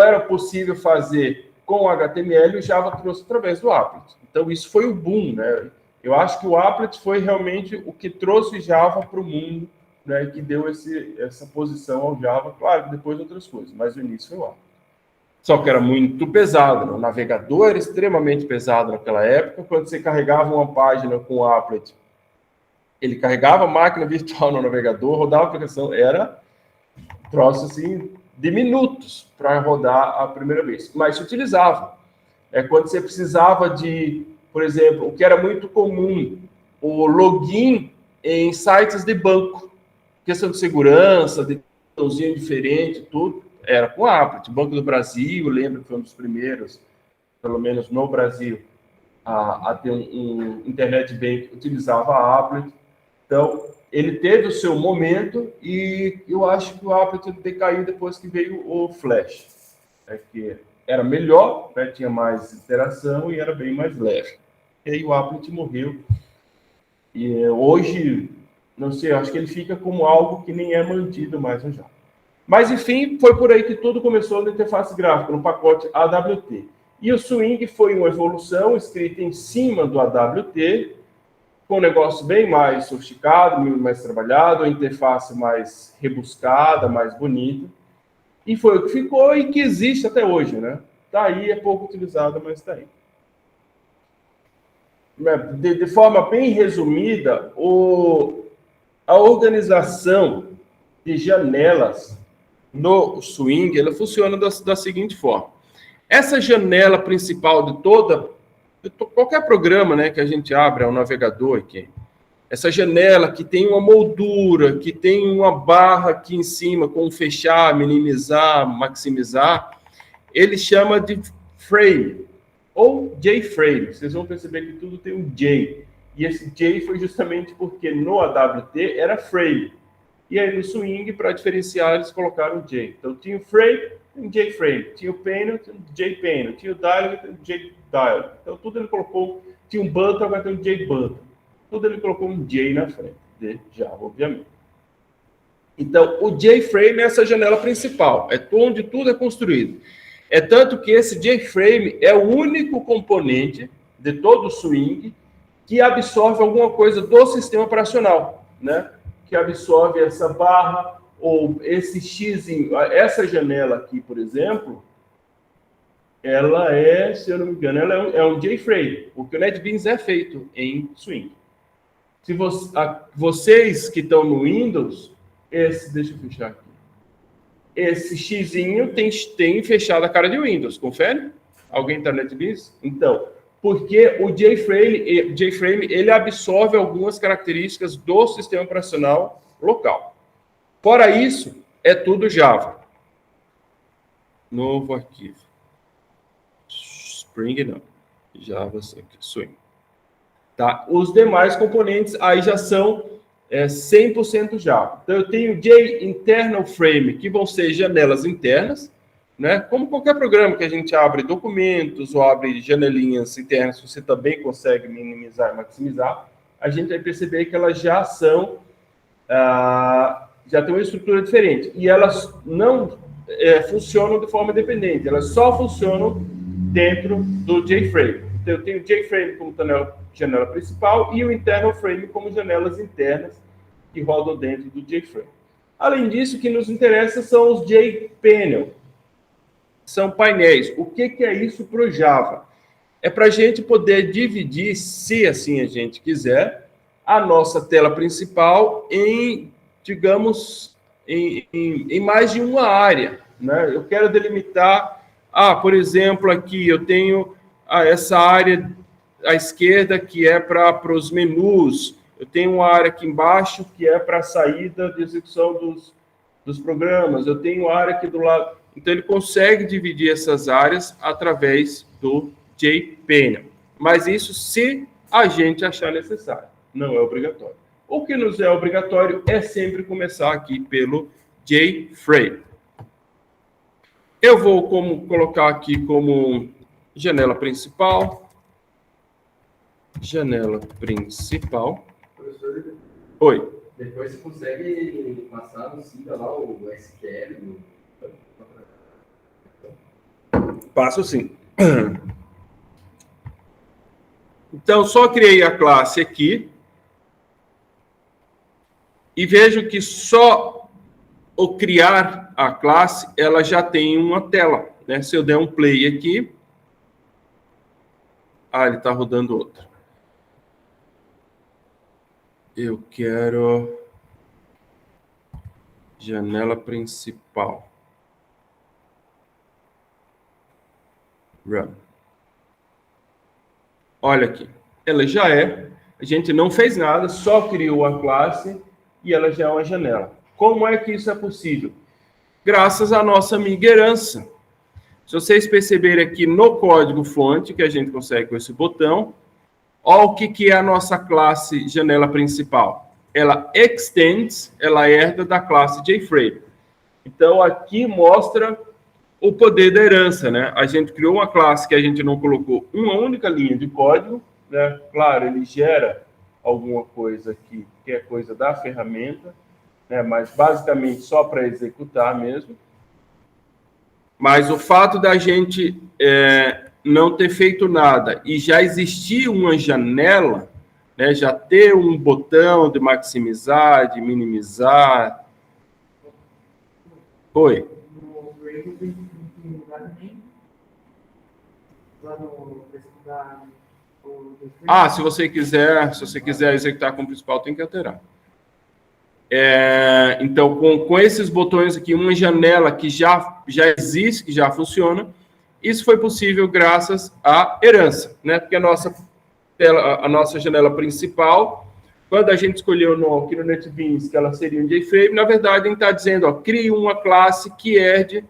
era possível fazer com HTML, o Java trouxe através do applet. Então isso foi o boom, né? Eu acho que o applet foi realmente o que trouxe Java para o mundo, né, que deu essa posição ao Java, claro, depois outras coisas, mas o início foi o applet. Só que era muito pesado, né? O navegador era extremamente pesado naquela época. Quando você carregava uma página com o applet, ele carregava a máquina virtual no navegador, rodava a aplicação, era troço assim de minutos para rodar a primeira vez, mas se utilizava. Quando você precisava de, por exemplo, o que era muito comum, o login em sites de banco, questão de segurança, de botãozinho diferente, tudo, era com a applet. O Banco do Brasil, lembro que foi um dos primeiros, pelo menos no Brasil, a ter um internet bank que utilizava a applet. Então, ele teve o seu momento e eu acho que o applet decaiu depois que veio o Flash, que era melhor, né, tinha mais interação e era bem mais leve. E aí o applet morreu. E hoje... não sei, acho que ele fica como algo que nem é mantido mais no Java. Mas, enfim, foi por aí que tudo começou na interface gráfica, no pacote AWT. E o Swing foi uma evolução escrita em cima do AWT, com um negócio bem mais sofisticado, mais trabalhado, a interface mais rebuscada, mais bonita. E foi o que ficou e que existe até hoje, né? Tá aí, é pouco utilizado, mas tá aí. De forma bem resumida, a organização de janelas no Swing, ela funciona da seguinte forma. Essa janela principal de qualquer programa, né, que a gente abre, é um navegador aqui, essa janela que tem uma moldura, que tem uma barra aqui em cima com fechar, minimizar, maximizar, ele chama de frame, ou J-frame. Vocês vão perceber que tudo tem um J. E esse J foi justamente porque no AWT era frame. E aí no Swing, para diferenciar, eles colocaram J. Então tinha o frame, um J-frame. Tinha o panel, tinha um J-panel. Tinha o dialog, tinha um J-dialog. Então tudo ele colocou, tinha um button, agora tem um J-button. Tudo ele colocou um J na frente, de Java, obviamente. Então, o J-frame é essa janela principal, é onde tudo é construído. É tanto que esse J-frame é o único componente de todo o Swing que absorve alguma coisa do sistema operacional, né? Que absorve essa barra ou esse X, essa janela aqui, por exemplo, ela é, se eu não me engano, ela é um J-frame, porque o NetBeans é feito em Swing. Se vocês que estão no Windows, deixa eu fechar aqui. Esse Xzinho tem fechado a cara de Windows, confere? Alguém está no NetBeans? Então, porque o J-frame ele absorve algumas características do sistema operacional local. Fora isso, é tudo Java. Novo arquivo. Spring não. Java Swing. Tá? Os demais componentes aí já são 100% Java. Então, eu tenho J-Internal Frame, que vão ser janelas internas, né? Como qualquer programa que a gente abre documentos ou abre janelinhas internas, você também consegue minimizar e maximizar, a gente vai perceber que elas já são, já tem uma estrutura diferente. E elas não funcionam de forma independente, elas só funcionam dentro do J-Frame. Então, eu tenho o J-Frame como janela principal e o Internal Frame como janelas internas que rodam dentro do J-Frame. Além disso, o que nos interessa são os J-Panel. São painéis. O que é isso para o Java? É para a gente poder dividir, se assim a gente quiser, a nossa tela principal em, digamos, em mais de uma área, né? Eu quero delimitar, por exemplo, aqui eu tenho essa área à esquerda que é para os menus, eu tenho uma área aqui embaixo que é para a saída de execução dos programas, eu tenho uma área aqui do lado. Então, ele consegue dividir essas áreas através do J-Panel. Mas isso se a gente achar necessário. Não é obrigatório. O que nos é obrigatório é sempre começar aqui pelo J-Frame. Eu vou colocar aqui como janela principal. Janela principal. Professor, oi. Depois você consegue passar no SIGA lá o SQL Passo sim. Então, só criei a classe aqui. E vejo que só o criar a classe, ela já tem uma tela, né? Se eu der um play aqui... ele está rodando outro. Eu quero... janela principal. Run. Olha aqui, ela já a gente não fez nada, só criou a classe e ela já é uma janela. Como é que isso é possível? Graças à nossa amiga herança. Se vocês perceberem aqui no código-fonte, que a gente consegue com esse botão, olha o que é a nossa classe janela principal. Ela extends, ela herda da classe JFrame. Então, aqui mostra o poder da herança, né? A gente criou uma classe que a gente não colocou uma única linha de código, né? Claro, ele gera alguma coisa aqui, que é coisa da ferramenta, né? Mas basicamente só para executar mesmo. Mas o fato da gente não ter feito nada e já existir uma janela, né? Já ter um botão de maximizar, de minimizar. Oi. Se você quiser executar como principal, tem que alterar. Então, com esses botões aqui, uma janela que já existe, que já funciona, isso foi possível graças à herança, né? Porque a nossa janela principal, quando a gente escolheu aqui no NetBeans que ela seria um JFrame, na verdade, a gente está dizendo, crie uma classe que herde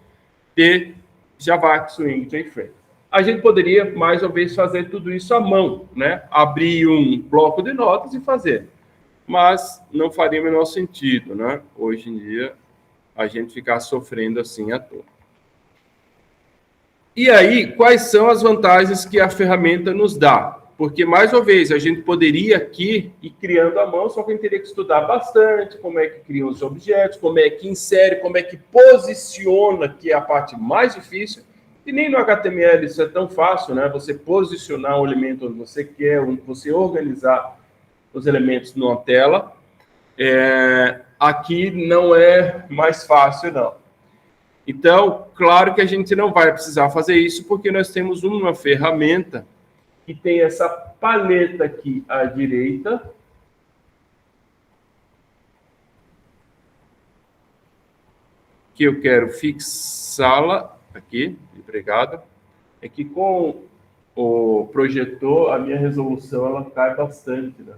de Java Swing JFrame. A gente poderia, mais uma vez, fazer tudo isso à mão, né? Abrir um bloco de notas e fazer. Mas não faria o menor sentido, né? Hoje em dia, a gente ficar sofrendo assim à toa. E aí, quais são as vantagens que a ferramenta nos dá? Porque, mais uma vez, a gente poderia aqui ir criando à mão, só que a gente teria que estudar bastante como é que cria os objetos, como é que insere, como é que posiciona, que é a parte mais difícil. E nem no HTML isso é tão fácil, né? Você posicionar um elemento onde você quer, você organizar os elementos numa tela. Aqui não é mais fácil, não. Então, claro que a gente não vai precisar fazer isso, porque nós temos uma ferramenta que tem essa paleta aqui à direita, que eu quero fixá-la aqui, obrigado. É que com o projetor, a minha resolução ela cai bastante, né?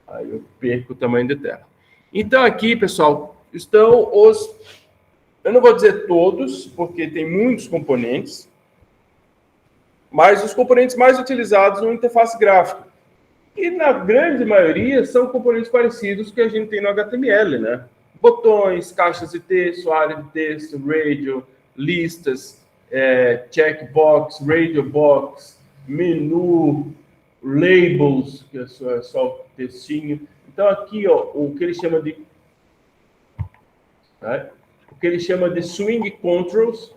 Aí eu perco o tamanho de tela. Então aqui, pessoal, estão os... Eu não vou dizer todos, porque tem muitos componentes, mas os componentes mais utilizados no interface gráfica. E na grande maioria são componentes parecidos que a gente tem no HTML, né? Botões, caixas de texto, área de texto, radio, listas, checkbox, radio box, menu, labels, que é só o textinho. Então aqui, ó, o que ele chama de swing controls.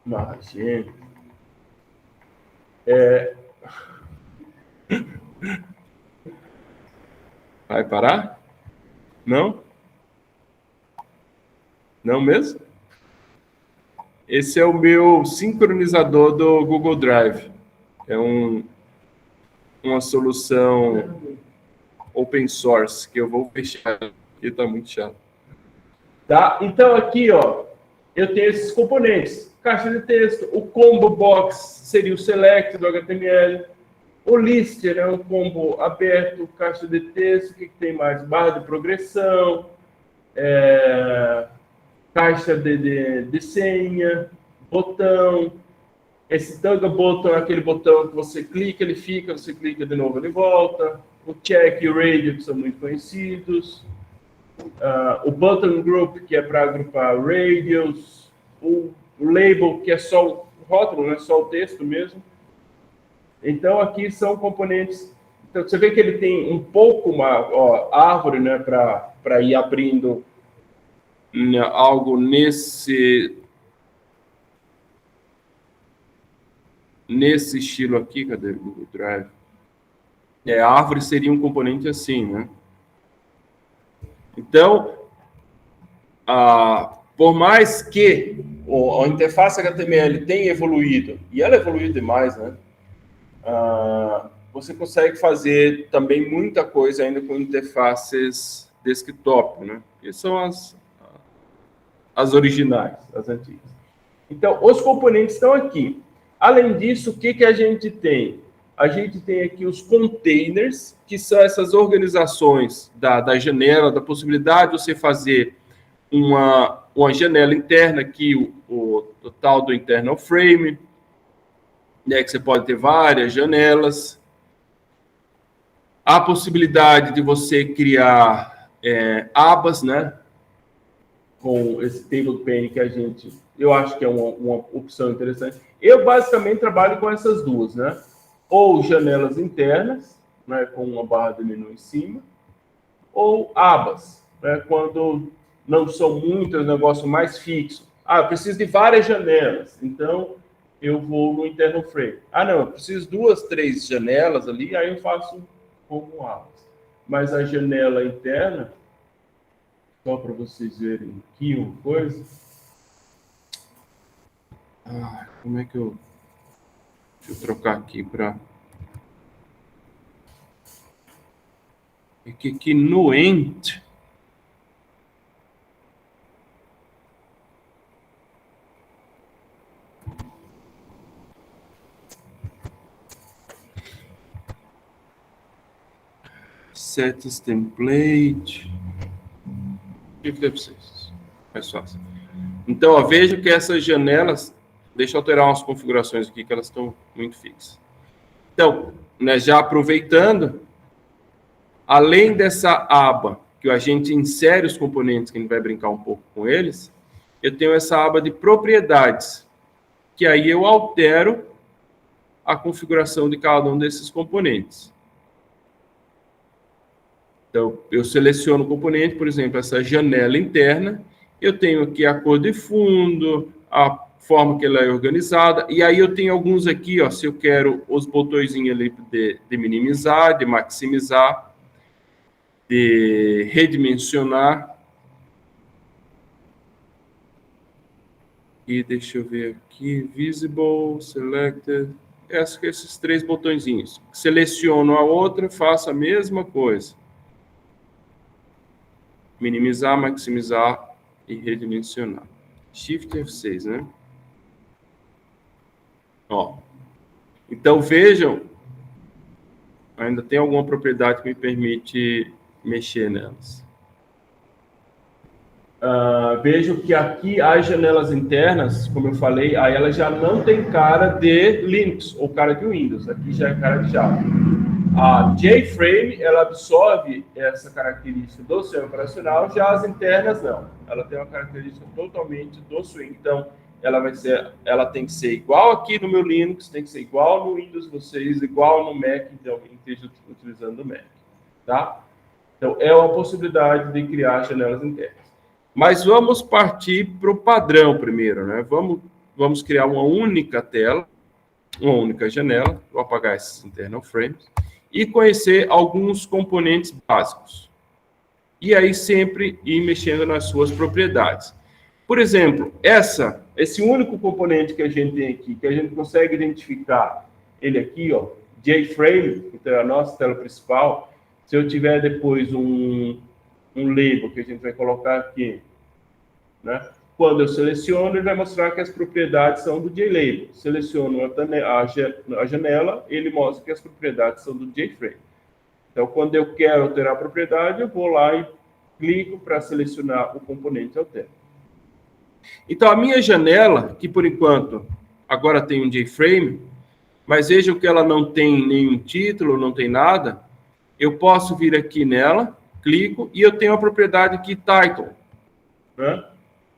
Mas, gente, vai parar? Não? Não mesmo? Esse é o meu sincronizador do Google Drive. É uma solução open source que eu vou fechar, porque está muito chato. Tá? Então aqui, ó, eu tenho esses componentes. Caixa de texto, o combo box seria o select do HTML. O lister é um combo aberto, caixa de texto, o que tem mais? Barra de progressão, caixa de senha, botão. Esse toggle button é aquele botão que você clica, ele fica, você clica de novo, ele volta. O check e o radio, que são muito conhecidos. O button group, que é para agrupar radios. O label, que é só o rótulo, não é só o texto mesmo. Então, aqui são componentes... Então, você vê que ele tem um pouco uma árvore, né, para ir abrindo algo nesse estilo aqui. Cadê o Google Drive? A árvore seria um componente assim, né? Então, por mais que a interface HTML tenha evoluído, e ela evoluiu demais, né? Você consegue fazer também muita coisa ainda com interfaces desktop, né? Que são as originais, as antigas. Então, os componentes estão aqui. Além disso, o que a gente tem? A gente tem aqui os containers, que são essas organizações da janela, da possibilidade de você fazer uma janela interna aqui, o tal do internal frame, né, que você pode ter várias janelas. A possibilidade de você criar abas, né, com esse table pane que eu acho que é uma opção interessante. Eu basicamente trabalho com essas duas, né? Ou janelas internas, né, com uma barra de menu em cima, ou abas, né, quando não são muitas, negócio mais fixo. Eu preciso de várias janelas, então eu vou no internal frame. Não, eu preciso 2, 3 janelas ali, aí eu faço como abas. Mas a janela interna, só para vocês verem aqui uma coisa. Como é que eu... Deixa eu trocar aqui para... É que aqui no end... Settings template... O que deve ser isso? Mais fácil. Então, ó, vejo que essas janelas... Deixa eu alterar umas configurações aqui, que elas estão muito fixas. Então, né, já aproveitando, além dessa aba, que a gente insere os componentes, que a gente vai brincar um pouco com eles, eu tenho essa aba de propriedades, que aí eu altero a configuração de cada um desses componentes. Então, eu seleciono o componente, por exemplo, essa janela interna, Eu tenho aqui a cor de fundo, a forma que ela é organizada, e aí eu tenho alguns aqui, ó, se eu quero os botõezinhos ali de minimizar, de maximizar, de redimensionar. E deixa eu ver aqui, visible, selected, esses 3 botõezinhos. Seleciono a outra, faço a mesma coisa. Minimizar, maximizar e redimensionar. Shift F6, né? Ó. Então, vejam, ainda tem alguma propriedade que me permite mexer nelas. Vejo que aqui as janelas internas, como eu falei, aí ela já não tem cara de Linux ou cara de Windows. Aqui já é cara de Java. A JFrame, ela absorve essa característica do sistema operacional, já as internas não. Ela tem uma característica totalmente do Swing. Então, ela tem que ser igual aqui no meu Linux, tem que ser igual no Windows vocês, igual no Mac, então quem esteja utilizando o Mac, tá? Então, é uma possibilidade de criar janelas internas. Mas vamos partir para o padrão primeiro, né? Vamos criar uma única tela, uma única janela, vou apagar esses internal frames, e conhecer alguns componentes básicos. E aí sempre ir mexendo nas suas propriedades. Por exemplo, esse único componente que a gente tem aqui, que a gente consegue identificar ele aqui, ó, JFrame, então é a nossa tela principal. Se eu tiver depois um label que a gente vai colocar aqui, né? Quando eu seleciono, ele vai mostrar que as propriedades são do JLabel. Seleciono a janela, ele mostra que as propriedades são do JFrame. Então, quando eu quero alterar a propriedade, eu vou lá e clico para selecionar o componente altera. Então, a minha janela, que por enquanto agora tem um JFrame, mas vejam que ela não tem nenhum título, não tem nada, eu posso vir aqui nela, clico, e eu tenho a propriedade aqui, title, né?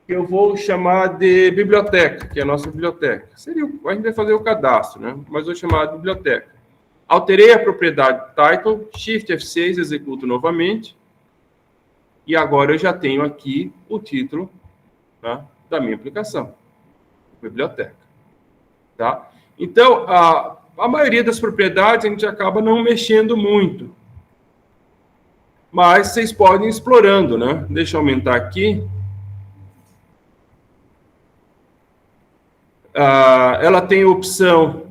Que eu vou chamar de biblioteca, que é a nossa biblioteca. A gente vai fazer o cadastro, né? Mas vou chamar de biblioteca. Alterei a propriedade title, Shift F6, executo novamente, e agora eu já tenho aqui o título, tá, da minha aplicação, biblioteca. Tá? Então, a maioria das propriedades a gente acaba não mexendo muito, mas vocês podem ir explorando, né? Deixa eu aumentar aqui. Ela tem a opção,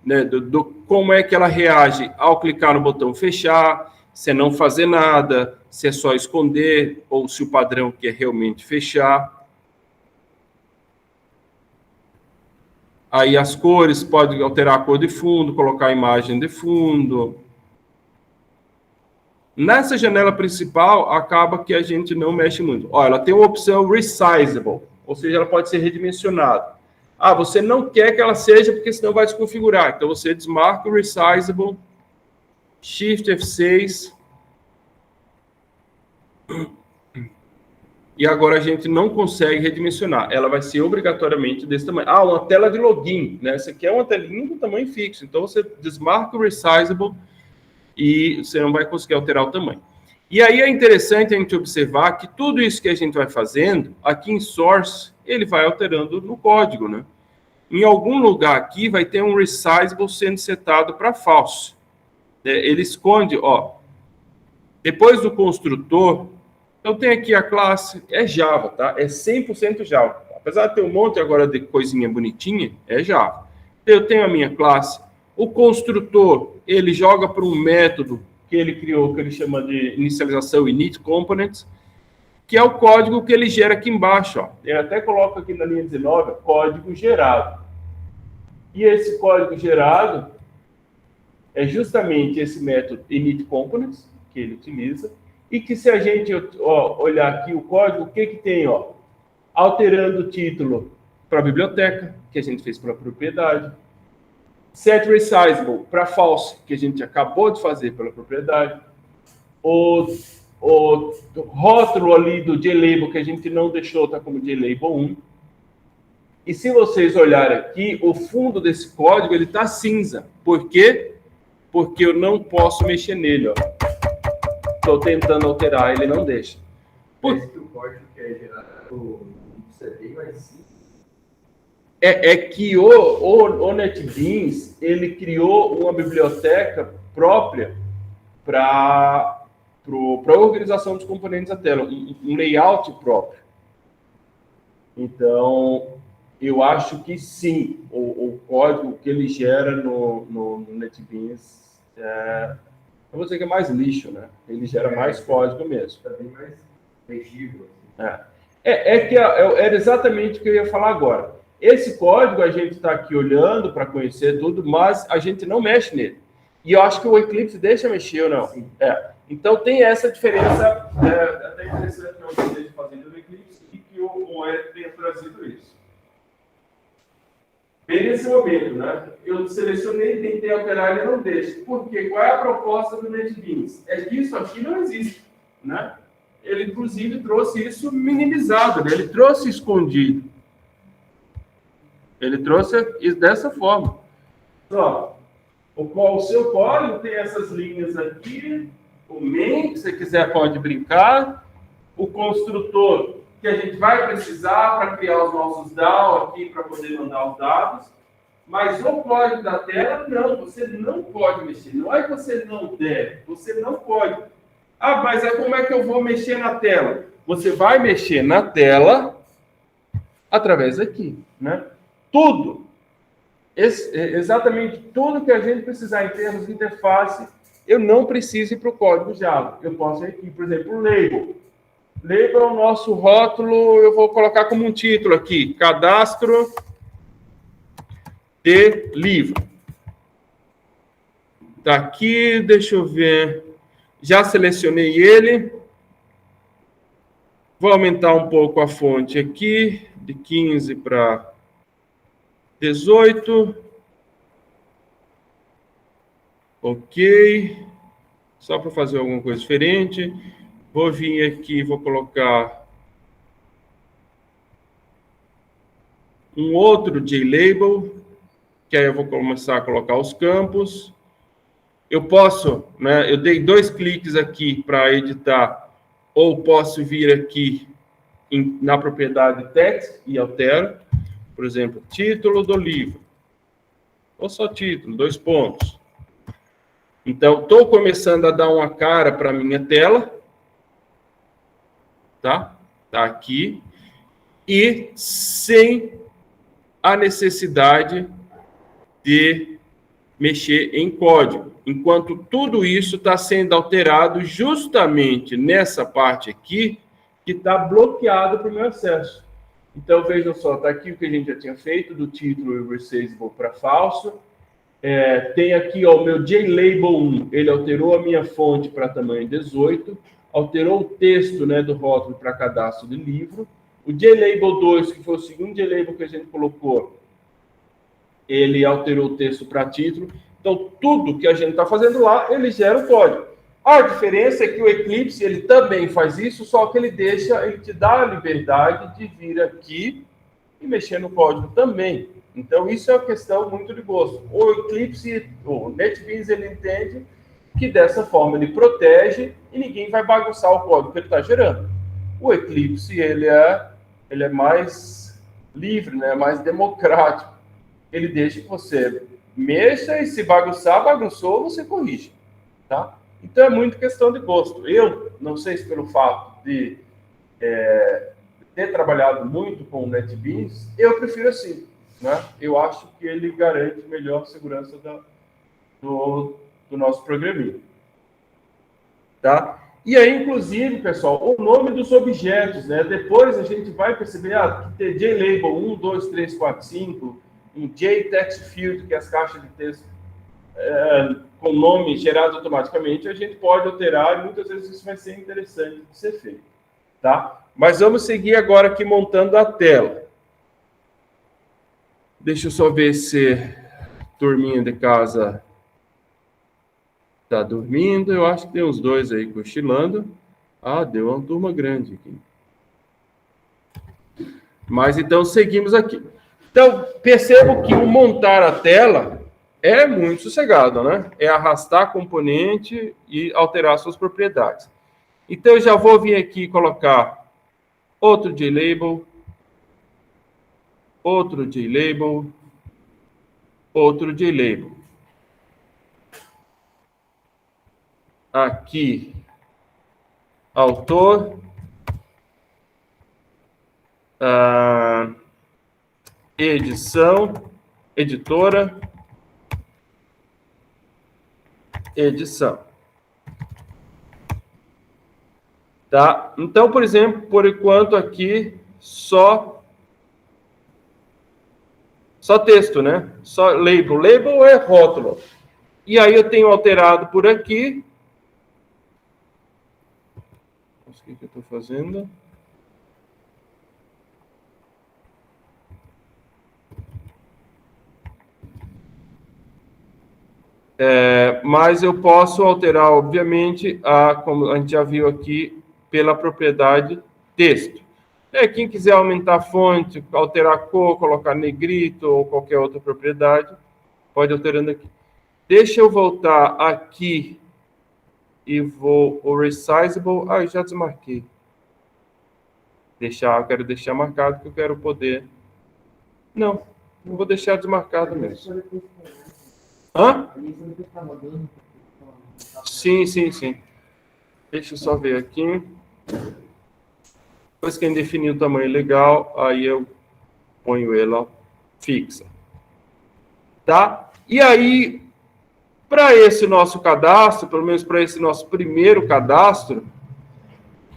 né, do como é que ela reage ao clicar no botão fechar, se é não fazer nada, se é só esconder, ou se o padrão quer realmente fechar. Aí as cores, pode alterar a cor de fundo, colocar a imagem de fundo. Nessa janela principal, acaba que a gente não mexe muito. Ó, ela tem uma opção resizable, ou seja, ela pode ser redimensionada. Você não quer que ela seja, porque senão vai desconfigurar. Então, você desmarca o resizable, Shift F6. E agora a gente não consegue redimensionar. Ela vai ser obrigatoriamente desse tamanho. Uma tela de login, né? Essa aqui é uma telinha do tamanho fixo. Então, você desmarca o resizable e você não vai conseguir alterar o tamanho. E aí é interessante a gente observar que tudo isso que a gente vai fazendo, aqui em Source, ele vai alterando no código, né? Em algum lugar aqui vai ter um resizable sendo setado para false. Ele esconde, ó, depois do construtor, eu tenho aqui a classe, é Java, tá? É 100% Java. Apesar de ter um monte agora de coisinha bonitinha, é Java. Eu tenho a minha classe. O construtor, ele joga para um método que ele criou, que ele chama de inicialização init components, que é o código que ele gera aqui embaixo, ó. Ele até coloca aqui na linha 19, código gerado. E esse código gerado é justamente esse método init components que ele utiliza, e que se a gente olhar aqui o código, o que tem? Alterando o título para a biblioteca, que a gente fez para a propriedade, set resizable para false, que a gente acabou de fazer pela propriedade, o rótulo ali do JLabel, que a gente não deixou, tá como JLabel 1. E se vocês olharem aqui, o fundo desse código, ele está cinza. Por quê? Porque eu não posso mexer nele, ó. Estou tentando alterar, ele não deixa. Parece que o código que é gerado no é bem mais simples. É que o NetBeans, ele criou uma biblioteca própria para a organização dos componentes da tela, um layout próprio. Então, eu acho que sim, o código que ele gera no NetBeans, eu vou dizer que é mais lixo, né? Ele gera mais código mesmo. Está bem mais legível. Era exatamente o que eu ia falar agora. Esse código a gente está aqui olhando para conhecer tudo, mas a gente não mexe nele. E eu acho que o Eclipse deixa mexer ou não. Então tem essa diferença, até interessante que eu esteja fazendo no Eclipse e que o Eric tenha trazido isso. Bem nesse momento, né? Eu selecionei, tentei alterar, ele não deixa. Por quê? Qual é a proposta do NetBeans? É que isso aqui não existe, né? Ele, inclusive, trouxe isso minimizado, né? Ele trouxe escondido. Ele trouxe isso dessa forma. Ó, o seu código tem essas linhas aqui, o main, se você quiser pode brincar, o construtor, que a gente vai precisar para criar os nossos DAO aqui, para poder mandar os dados, mas o código da tela, não, você não pode mexer. Não é que você não deve, você não pode. Ah, mas como é que eu vou mexer na tela? Você vai mexer na tela através daqui, né? Tudo, exatamente tudo que a gente precisar em termos de interface, eu não preciso ir para o código Java. Eu posso ir aqui, por exemplo, o label. Label é o nosso rótulo, eu vou colocar como um título aqui, cadastro de livro. Tá aqui, deixa eu ver. Já selecionei ele. Vou aumentar um pouco a fonte aqui, de 15 para 18. Ok. Só para fazer alguma coisa diferente. Vou vir aqui, vou colocar um outro JLabel, que aí eu vou começar a colocar os campos. Eu posso, né? Eu dei 2 cliques aqui para editar, ou posso vir aqui na propriedade text e altero, por exemplo, título do livro, ou só título, 2 pontos. Então, estou começando a dar uma cara para a minha tela, tá? Tá aqui, e sem a necessidade de mexer em código, enquanto tudo isso está sendo alterado justamente nessa parte aqui, que está bloqueado para o meu acesso. Então, vejam só, está aqui o que a gente já tinha feito, do título irreversible para falso. Tem aqui ó, o meu JLabel 1, ele alterou a minha fonte para tamanho 18, alterou o texto, né, do rótulo para cadastro de livro. O JLabel 2, que foi o segundo JLabel que a gente colocou, ele alterou o texto para título. Então, tudo que a gente está fazendo lá, ele gera o código. A diferença é que o Eclipse, ele também faz isso, só que ele te dá a liberdade de vir aqui e mexer no código também. Então, isso é uma questão muito de gosto. O Eclipse, o NetBeans, ele entende que dessa forma ele protege e ninguém vai bagunçar o código que ele está gerando. O Eclipse, ele é mais livre, né? Mais democrático. Ele deixa que você mexa e se bagunçar, bagunçou, você corrige, tá? Então, é muito questão de gosto. Eu, não sei se pelo fato de ter trabalhado muito com o NetBeans, eu prefiro assim, né? Eu acho que ele garante melhor segurança do nosso programinha, tá? E aí, inclusive, pessoal, o nome dos objetos, né? Depois a gente vai perceber que tem JLabel 1, 2, 3, 4, 5, um JTextField, que é as caixas de texto com nome gerado automaticamente, a gente pode alterar e muitas vezes isso vai ser interessante de ser feito, tá? Mas vamos seguir agora aqui montando a tela. Deixa eu só ver se a turminha de casa está dormindo. Eu acho que tem uns 2 aí cochilando. Ah, deu uma turma grande aqui. Mas então seguimos aqui. Então, percebo que o montar a tela é muito sossegado, né? É arrastar componente e alterar suas propriedades. Então, eu já vou vir aqui e colocar outro JLabel, outro JLabel, outro JLabel. Aqui, autor, edição, editora, edição. Tá? Então, por exemplo, por enquanto aqui, só texto, né? Só label. Label é rótulo. E aí eu tenho alterado por aqui. O que eu estou fazendo? Mas eu posso alterar, obviamente, como a gente já viu aqui, pela propriedade texto. Quem quiser aumentar a fonte, alterar a cor, colocar negrito ou qualquer outra propriedade, pode alterando aqui. Deixa eu voltar aqui e vou o resizable. Eu já desmarquei. Eu quero deixar marcado que eu quero poder. Não vou deixar desmarcado mesmo. Hã? Sim. Deixa eu só ver aqui. Depois que eu definir o tamanho legal, aí eu ponho ela fixa. Tá? E aí, para esse nosso cadastro, pelo menos para esse nosso primeiro cadastro,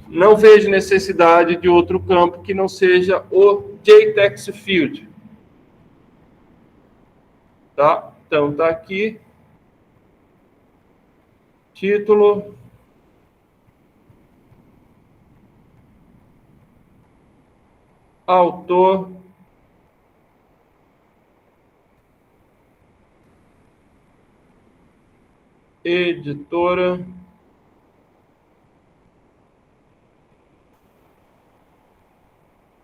não vejo necessidade de outro campo que não seja o JText Field. Tá? Então, tá aqui. Título. Autor. Editora.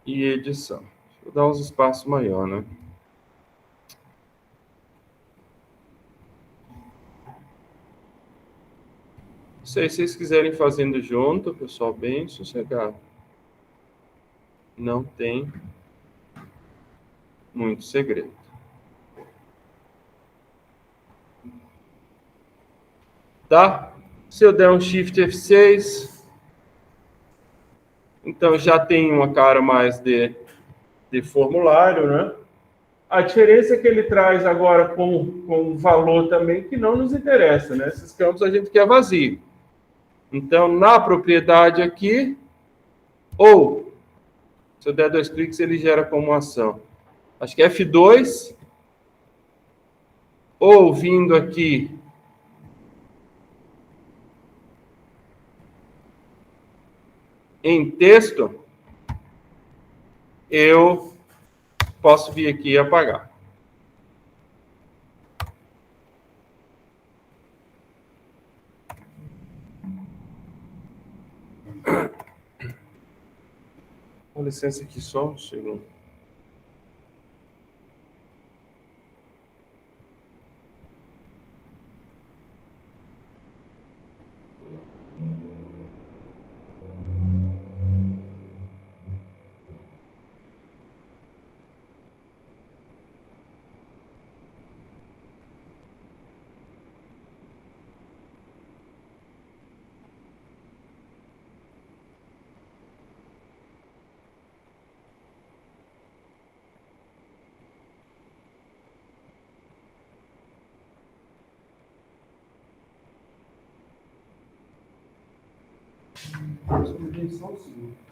E edição. Vou dar uns espaços maior, né? Se vocês quiserem fazendo junto, pessoal, bem sossegado. Não tem muito segredo. Tá? Se eu der um Shift F6, então já tem uma cara mais de formulário, né? A diferença é que ele traz agora com valor também que não nos interessa, né? Esses campos a gente quer vazio. Então, na propriedade aqui, ou, se eu der 2 cliques, ele gera como ação. Acho que é F2, ou vindo aqui em texto, eu posso vir aqui e apagar. Com licença aqui só um segundo. Só um segundo.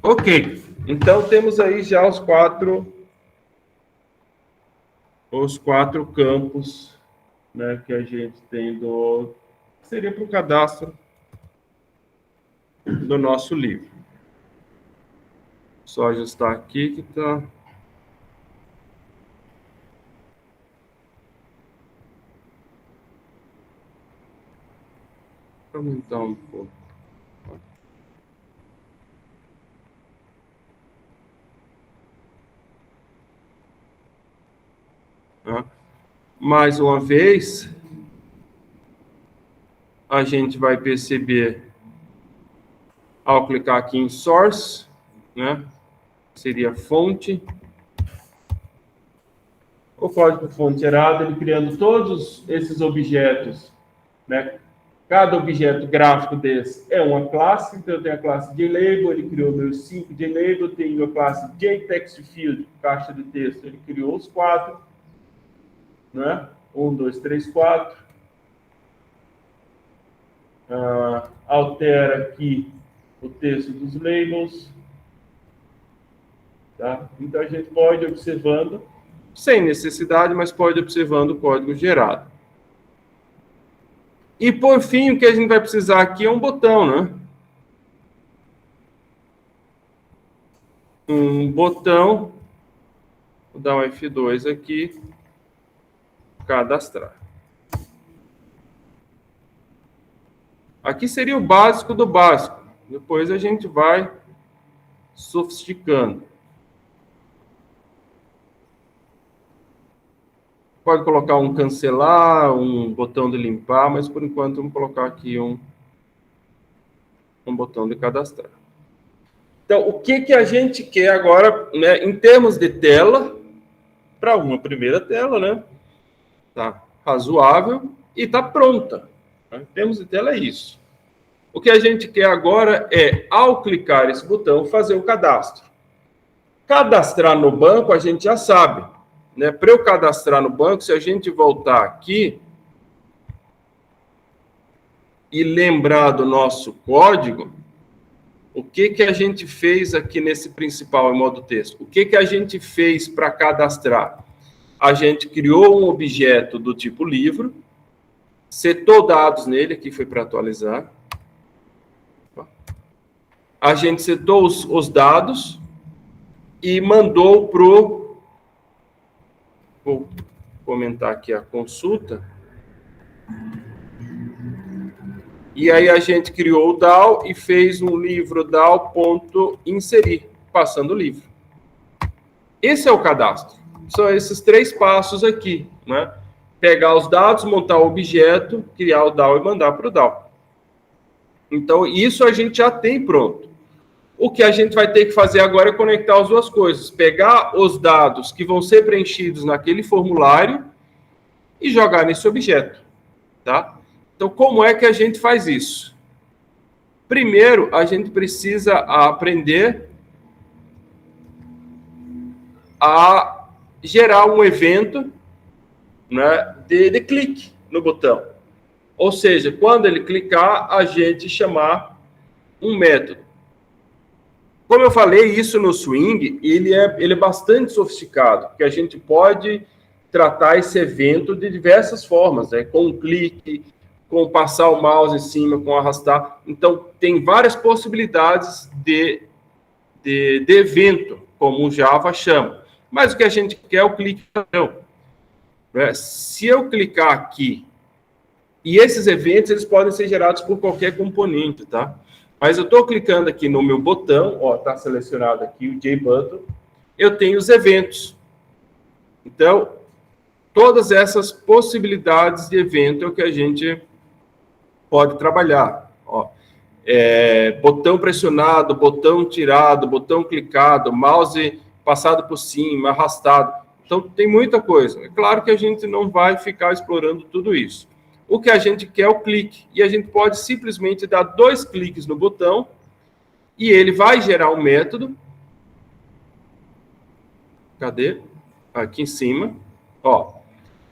Ok, então temos aí já os quatro campos, né, que a gente tem seria para o cadastro do nosso livro. Só ajustar aqui que está... Aumentar um pouco. Mais uma vez, a gente vai perceber, ao clicar aqui em Source, né, seria fonte, o código-fonte errado, ele criando todos esses objetos, né? Cada objeto gráfico desse é uma classe, então eu tenho a classe JLabel, ele criou meus 5 JLabel, tenho a classe JTextField, caixa de texto, ele criou os 4, né? 1, 2, 3, 4. Altera aqui o texto dos labels, tá? Então a gente pode ir observando, sem necessidade, mas pode ir observando o código gerado. E, por fim, o que a gente vai precisar aqui é um botão, né? Um botão. Vou dar um F2 aqui. Cadastrar. Aqui seria o básico do básico. Depois a gente vai sofisticando. Pode colocar um cancelar, um botão de limpar, mas por enquanto vamos colocar aqui um botão de cadastrar. Então, o que a gente quer agora, né, em termos de tela, para uma primeira tela, né? Tá razoável e tá pronta. Em termos de tela é isso. O que a gente quer agora é, ao clicar esse botão, fazer o cadastro. Cadastrar no banco, a gente já sabe. Né? Para eu cadastrar no banco, se a gente voltar aqui e lembrar do nosso código, o que a gente fez aqui nesse principal em modo texto? O que a gente fez para cadastrar? A gente criou um objeto do tipo livro, setou dados nele, aqui foi para atualizar. A gente setou os dados e mandou para o... Vou comentar aqui a consulta. E aí a gente criou o DAO e fez um livro DAO.inserir, passando o livro. Esse é o cadastro. São esses 3 passos aqui, né? Pegar os dados, montar o objeto, criar o DAO e mandar para o DAO. Então, isso a gente já tem pronto. O que a gente vai ter que fazer agora é conectar as duas coisas. Pegar os dados que vão ser preenchidos naquele formulário e jogar nesse objeto, tá? Então, como é que a gente faz isso? Primeiro, a gente precisa aprender a gerar um evento, né, de clique no botão. Ou seja, quando ele clicar, a gente chamar um método. Como eu falei, isso no Swing, ele é bastante sofisticado, porque a gente pode tratar esse evento de diversas formas, né? Com um clique, com passar o mouse em cima, com arrastar. Então, tem várias possibilidades de evento, como o Java chama. Mas o que a gente quer é o clique não. Se eu clicar aqui, e esses eventos, eles podem ser gerados por qualquer componente, tá? Mas eu estou clicando aqui no meu botão, ó, está selecionado aqui o JButton, eu tenho os eventos. Então, todas essas possibilidades de evento é o que a gente pode trabalhar. Ó, botão pressionado, botão tirado, botão clicado, mouse passado por cima, arrastado. Então, tem muita coisa. É claro que a gente não vai ficar explorando tudo isso. O que a gente quer é o clique. E a gente pode simplesmente dar 2 cliques no botão e ele vai gerar um método. Cadê? Aqui em cima. Ó.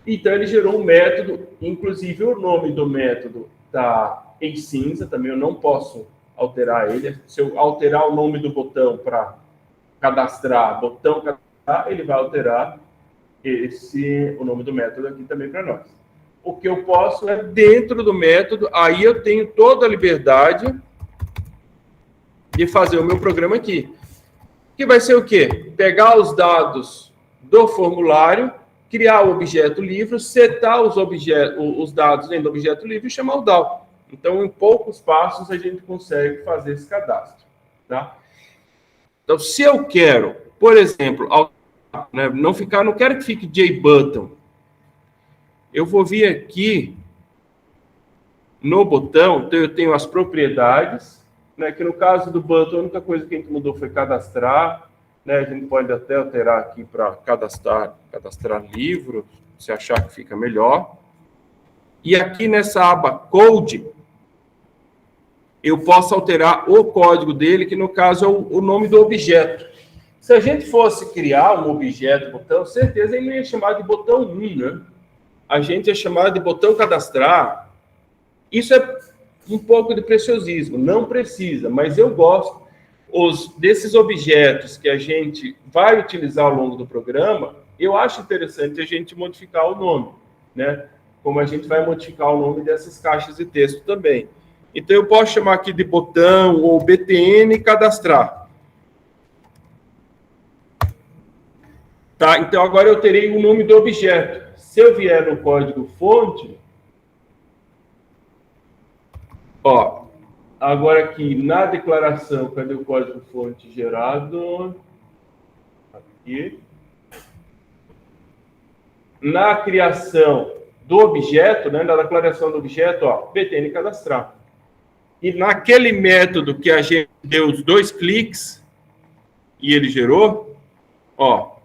Então, ele gerou um método. Inclusive, o nome do método está em cinza. Também eu não posso alterar ele. Se eu alterar o nome do botão para cadastrar, botão cadastrar, ele vai alterar o nome do método aqui também para nós. O que eu posso é, dentro do método, aí eu tenho toda a liberdade de fazer o meu programa aqui. Que vai ser o quê? Pegar os dados do formulário, criar o objeto livro, setar os dados dentro do objeto livro e chamar o DAO. Então, em poucos passos, a gente consegue fazer esse cadastro. Tá? Então, se eu quero, por exemplo, né, não quero que fique JButton. Eu vou vir aqui no botão, então eu tenho as propriedades, né, que no caso do button, a única coisa que a gente mudou foi cadastrar, né, a gente pode até alterar aqui para cadastrar livro, se achar que fica melhor. E aqui nessa aba Code, eu posso alterar o código dele, que no caso é o nome do objeto. Se a gente fosse criar um objeto, botão, certeza ele não ia chamar de botão 1, né? A gente ia chamar de botão cadastrar. Isso é um pouco de preciosismo, não precisa, mas eu gosto desses objetos que a gente vai utilizar ao longo do programa, eu acho interessante a gente modificar o nome, né? Como a gente vai modificar o nome dessas caixas de texto também. Então, eu posso chamar aqui de botão ou BTN e cadastrar. Tá? Então, agora eu terei o nome do objeto. Se eu vier no código fonte, ó, agora aqui na declaração, cadê o código fonte gerado? Aqui. Na criação do objeto, né, na declaração do objeto, ó, BTN cadastrar. E naquele método que a gente deu os 2 cliques e ele gerou, ó,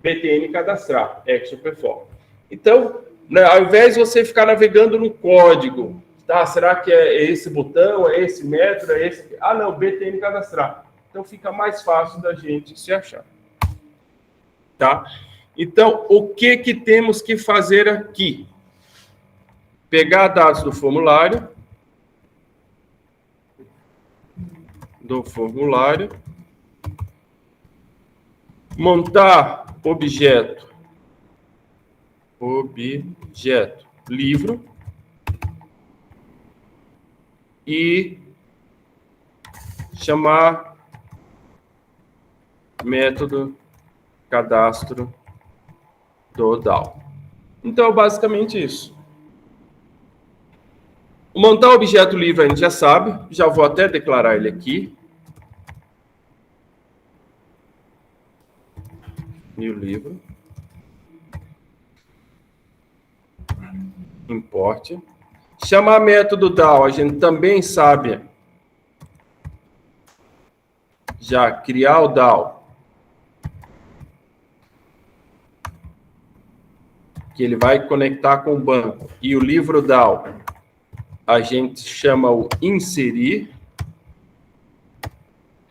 BTN cadastrar, Action Perform. Então, né, ao invés de você ficar navegando no código, tá? Será que é esse botão, é esse método, é esse? Ah, não, BTN cadastrar. Então, fica mais fácil da gente se achar. Tá? Então, o que temos que fazer aqui? Pegar dados do formulário, montar objeto livro e chamar método cadastro do DAO. Então, basicamente isso. Montar o objeto livre a gente já sabe, já vou até declarar ele aqui. New livro. Import. Chamar método DAO, a gente também sabe já criar o DAO. Que ele vai conectar com o banco. E o livro DAO, a gente chama o inserir.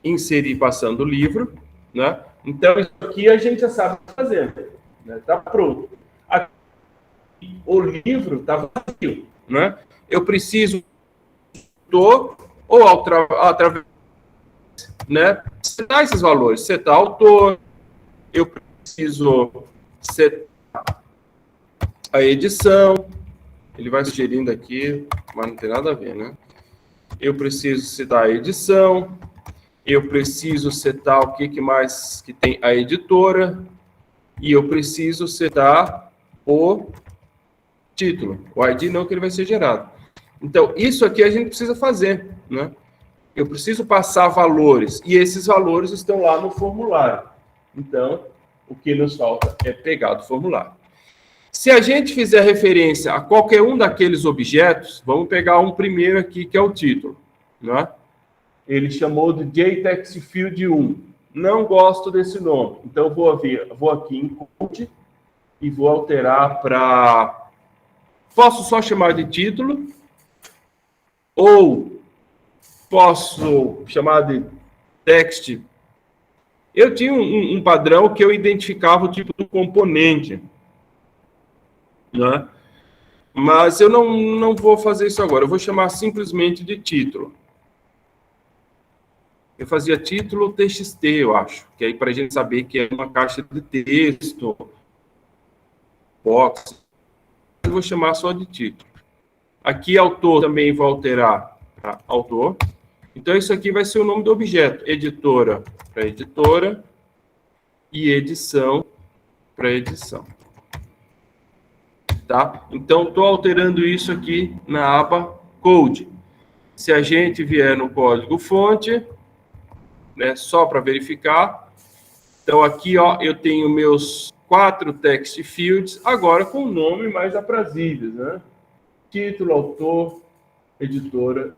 Inserir passando o livro, né? Então, isso aqui a gente já sabe fazer, né? Tá pronto. Aqui, o livro está vazio, né? Eu preciso através, né, setar esses valores, setar autor, eu preciso setar a edição, ele vai sugerindo aqui, mas não tem nada a ver, né? Eu preciso setar a edição, eu preciso setar o que mais que tem a editora, e eu preciso setar o título. O ID não, que ele vai ser gerado. Então, isso aqui a gente precisa fazer, né? Eu preciso passar valores, e esses valores estão lá no formulário. Então, o que nos falta é pegar do formulário. Se a gente fizer referência a qualquer um daqueles objetos, vamos pegar um primeiro aqui, que é o título, né? Ele chamou de JText Field 1. Não gosto desse nome. Então, vou aqui em Code e vou alterar para... Posso só chamar de título, ou posso chamar de text. Eu tinha um padrão que eu identificava o tipo do componente, né? Mas eu não vou fazer isso agora. Eu vou chamar simplesmente de título. Eu fazia título TXT, eu acho, que aí para a gente saber que é uma caixa de texto, box. Eu vou chamar só de título. Aqui, autor, também vou alterar para autor. Então, isso aqui vai ser o nome do objeto. Editora para editora e edição para edição. Tá? Então, estou alterando isso aqui na aba Code. Se a gente vier no código fonte, né, só para verificar. Então, aqui ó, eu tenho meus 4 text fields, agora com nome mais aprazíveis, né? Título, autor, editora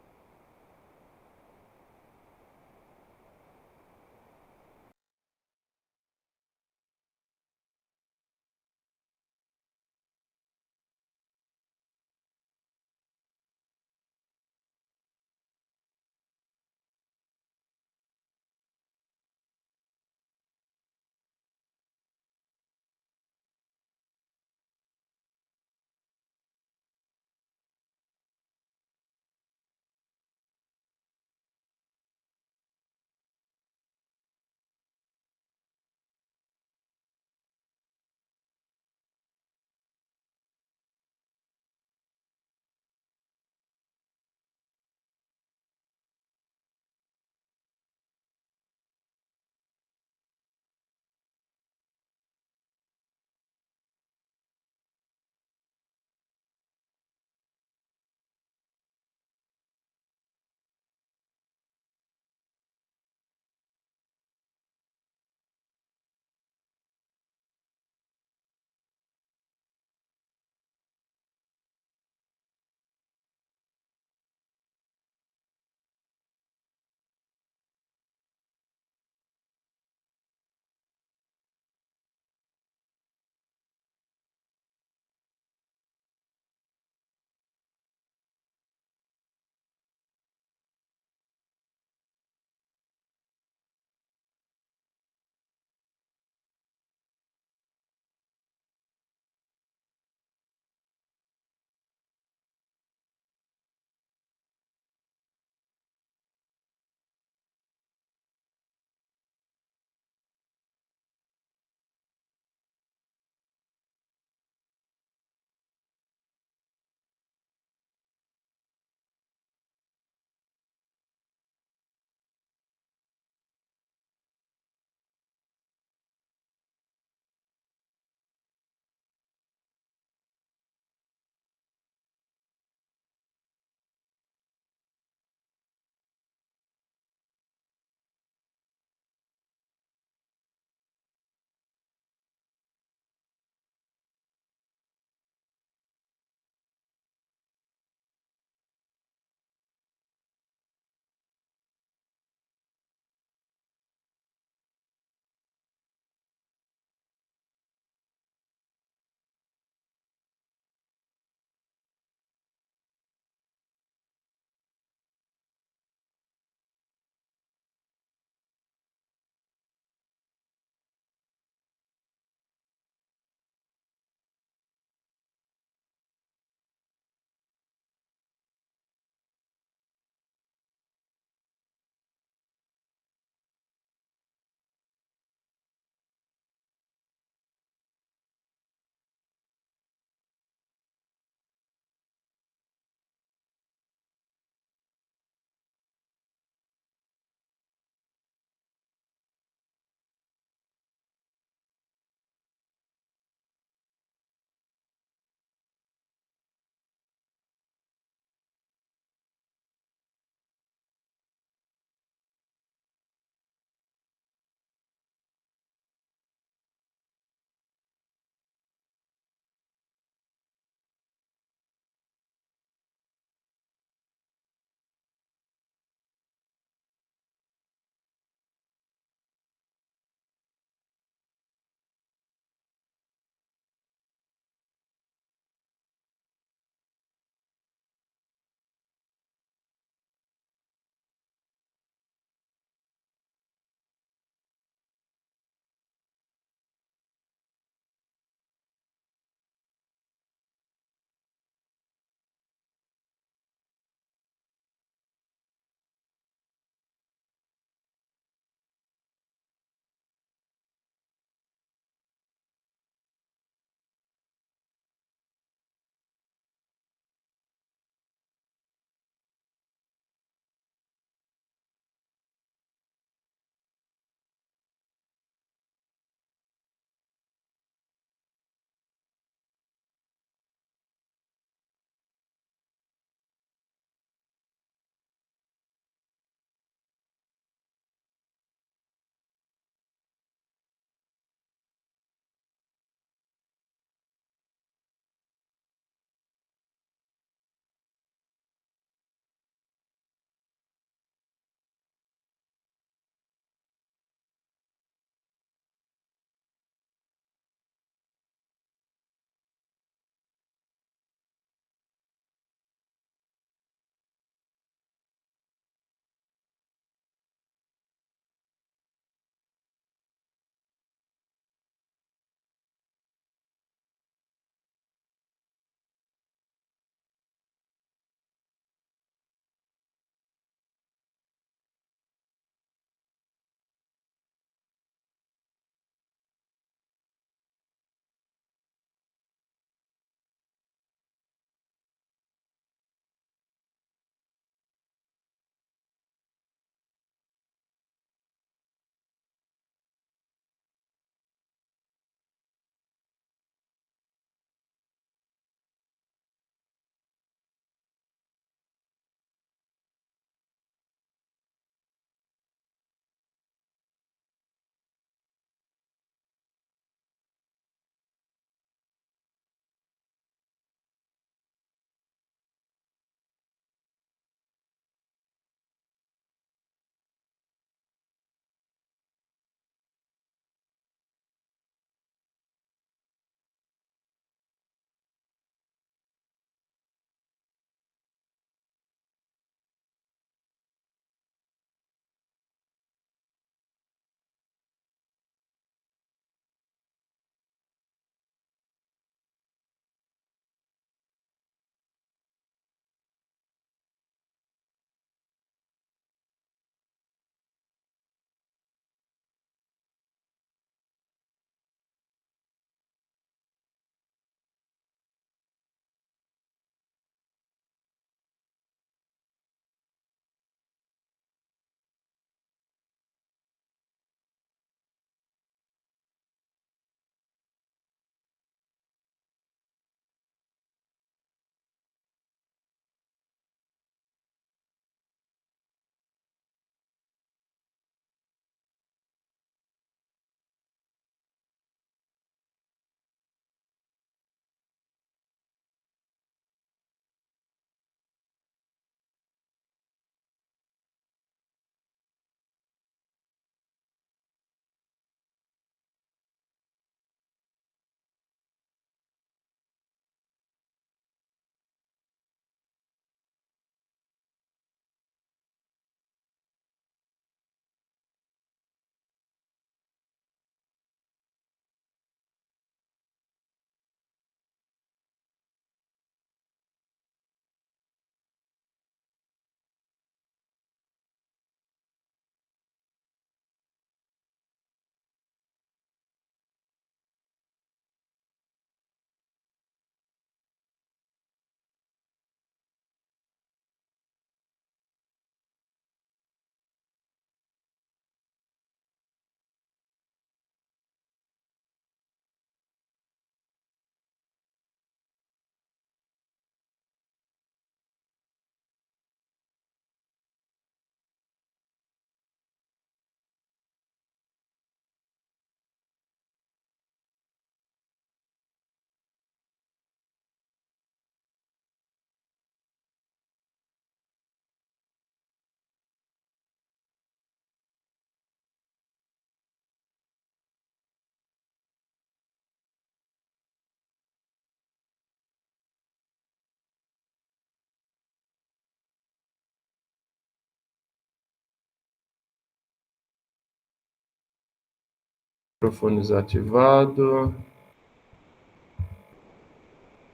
Microfone desativado.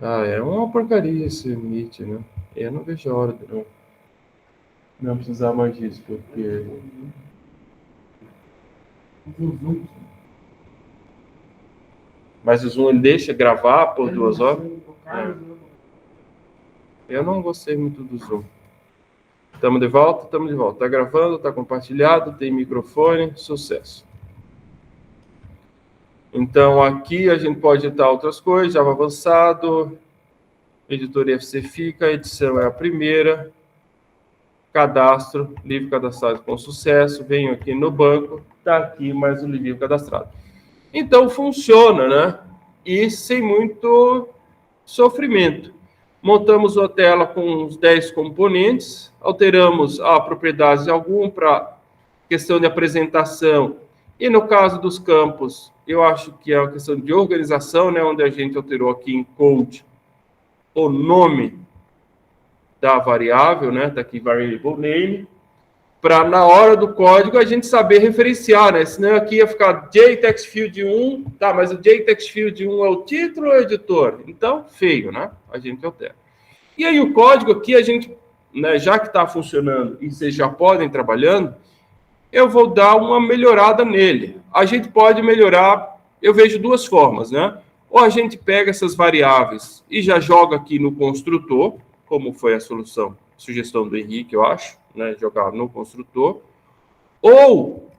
É uma porcaria esse Meet, né? Eu não vejo a hora de não precisar mais disso, porque... Mas o Zoom ele deixa gravar por 2 horas? Eu não gostei muito do Zoom. Estamos de volta, estamos de volta. Está gravando, está compartilhado, tem microfone, sucesso. Então, aqui a gente pode editar outras coisas, Java avançado, editor IFC fica, edição é a primeira, cadastro, livro cadastrado com sucesso, venho aqui no banco, está aqui mais um livro cadastrado. Então, funciona, né? E sem muito sofrimento. Montamos uma tela com uns 10 componentes, alteramos a propriedades de algum para questão de apresentação. E no caso dos campos, eu acho que é uma questão de organização, né, onde a gente alterou aqui em code o nome da variável, né, tá aqui variable name, para na hora do código a gente saber referenciar, né? Senão aqui ia ficar JTextField 1, tá, mas o JTextField 1 é o título ou é o editor? Então, feio, né? A gente altera. E aí o código aqui, a gente, né, já que está funcionando e vocês já podem ir trabalhando, eu vou dar uma melhorada nele. A gente pode melhorar, eu vejo 2 formas, né? Ou a gente pega essas variáveis e já joga aqui no construtor, como foi a sugestão do Henrique, eu acho, né, jogar no construtor, ou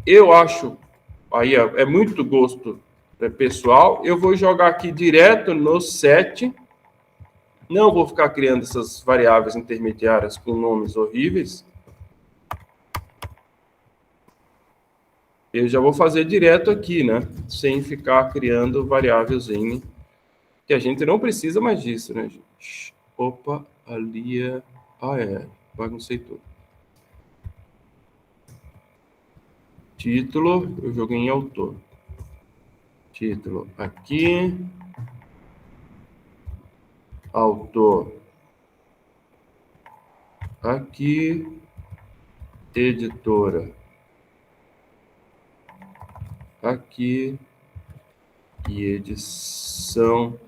eu acho, aí é muito gosto pessoal, eu vou jogar aqui direto no set, não vou ficar criando essas variáveis intermediárias com nomes horríveis, eu já vou fazer direto aqui, né, sem ficar criando variávelzinha, que a gente não precisa mais disso, né, gente? Opa, ali é... baguncei tudo. Título, eu joguei em autor. Título aqui. Autor aqui. Editora aqui. E edição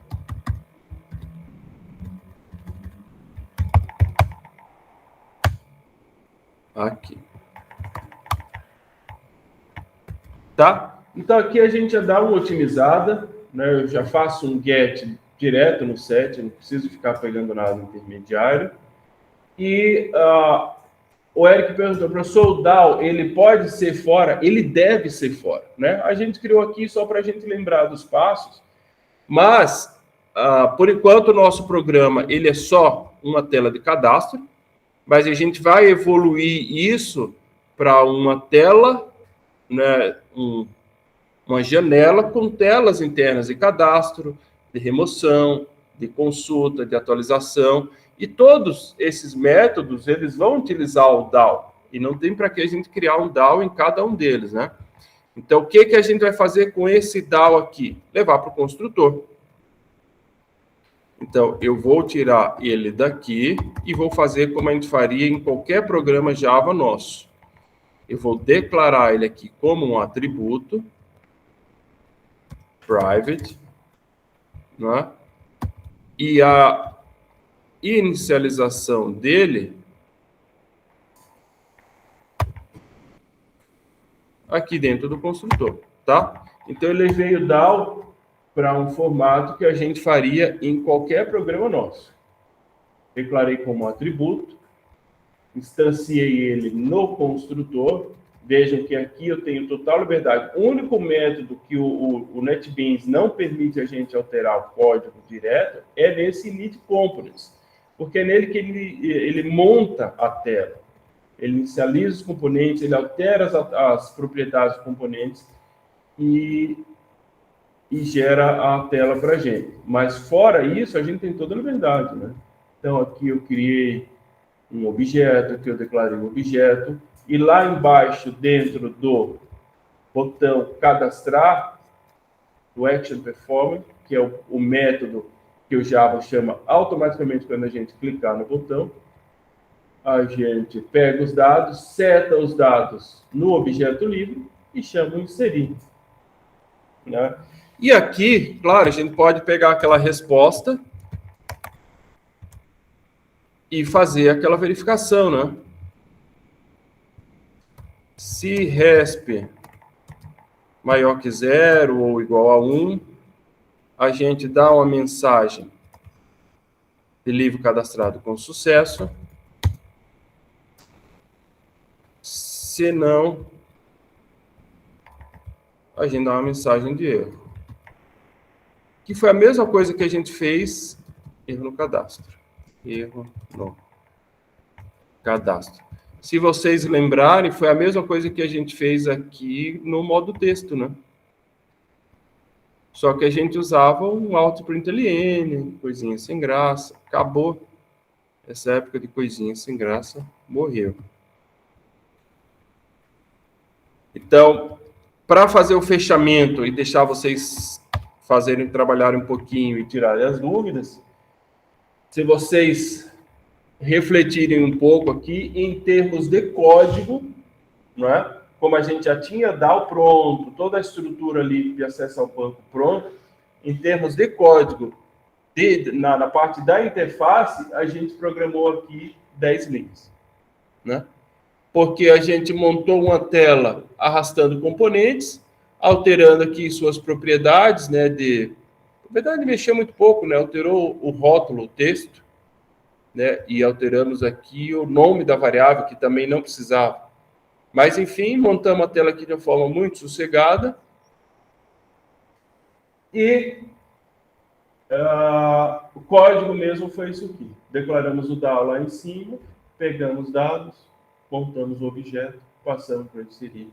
aqui. Tá? Então, aqui a gente já dá uma otimizada, né? Eu já faço um get direto no set, não preciso ficar pegando nada intermediário. E o Eric perguntou, professor, o DAO, ele pode ser fora? Ele deve ser fora, né? A gente criou aqui só para a gente lembrar dos passos, mas, por enquanto, o nosso programa, ele é só uma tela de cadastro, mas a gente vai evoluir isso para uma tela, né, uma janela com telas internas de cadastro, de remoção, de consulta, de atualização, e todos esses métodos, eles vão utilizar o DAO, e não tem para que a gente criar um DAO em cada um deles, né? Então, o que a gente vai fazer com esse DAO aqui? Levar para o construtor. Então, eu vou tirar ele daqui e vou fazer como a gente faria em qualquer programa Java nosso. Eu vou declarar ele aqui como um atributo, private, né? E a inicialização dele aqui dentro do construtor, tá? Então, ele veio DAO para um formato que a gente faria em qualquer programa nosso. Declarei como atributo, instanciei ele no construtor. Vejam que aqui eu tenho total liberdade. O único método que o NetBeans não permite a gente alterar o código direto é nesse init components, porque é nele que ele monta a tela. Ele inicializa os componentes, ele altera as propriedades dos componentes e gera a tela para a gente. Mas fora isso, a gente tem toda a liberdade, né? Então, aqui eu criei um objeto, aqui eu declarei um objeto, e lá embaixo, dentro do botão cadastrar, do Action Performer, que é o método que o Java chama automaticamente quando a gente clicar no botão, a gente pega os dados, seta os dados no objeto livre e chama o inserir. né? E aqui, claro, a gente pode pegar aquela resposta e fazer aquela verificação, né? Se resp maior que 0 ou igual a 1, a gente dá uma mensagem de livro cadastrado com sucesso. Se não, a gente dá uma mensagem de erro. Que foi a mesma coisa que a gente fez, erro no cadastro. Erro no cadastro. Se vocês lembrarem, foi a mesma coisa que a gente fez aqui no modo texto, né? Só que a gente usava um auto-println, coisinha sem graça. Acabou. Essa época de coisinha sem graça morreu. Então, para fazer o fechamento e deixar vocês trabalharem um pouquinho e tirarem as dúvidas, se vocês refletirem um pouco aqui em termos de código, não é? Como a gente já tinha DAO pronto, toda a estrutura ali de acesso ao banco pronto, em termos de código, na parte da interface, a gente programou aqui 10 linhas, né? Porque a gente montou uma tela arrastando componentes, alterando aqui suas propriedades, né? Na verdade, mexeu muito pouco, né? Alterou o rótulo, o texto, né? E alteramos aqui o nome da variável, que também não precisava. Mas, enfim, montamos a tela aqui de uma forma muito sossegada. E o código mesmo foi isso aqui. Declaramos o DAO lá em cima, pegamos dados, montamos o objeto, passamos para inserir.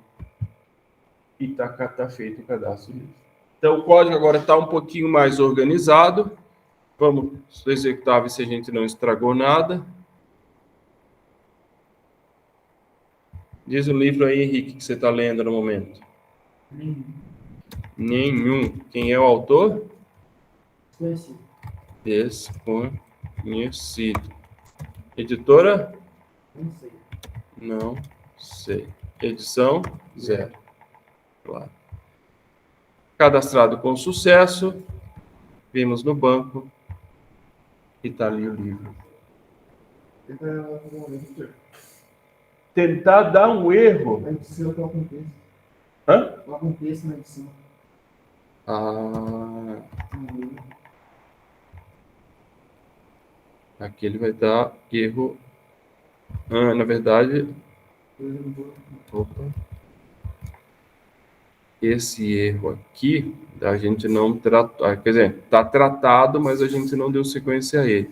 E está feito o cadastro livre. Então, o código agora está um pouquinho mais organizado. Vamos executar, ver se a gente não estragou nada. Diz o livro aí, Henrique, que você está lendo no momento. Nenhum. Quem é o autor? Desconhecido. Editora? Não sei. Não sei. Edição? 0. Claro. Cadastrado com sucesso. Vimos no banco. E está ali o livro. Tentar dar um erro. A edição coloca um texto. Hã? Coloca um texto na edição. Aqui ele vai dar erro. Na verdade. Opa. Esse erro aqui, a gente não tratou. Quer dizer, está tratado, mas a gente não deu sequência a ele.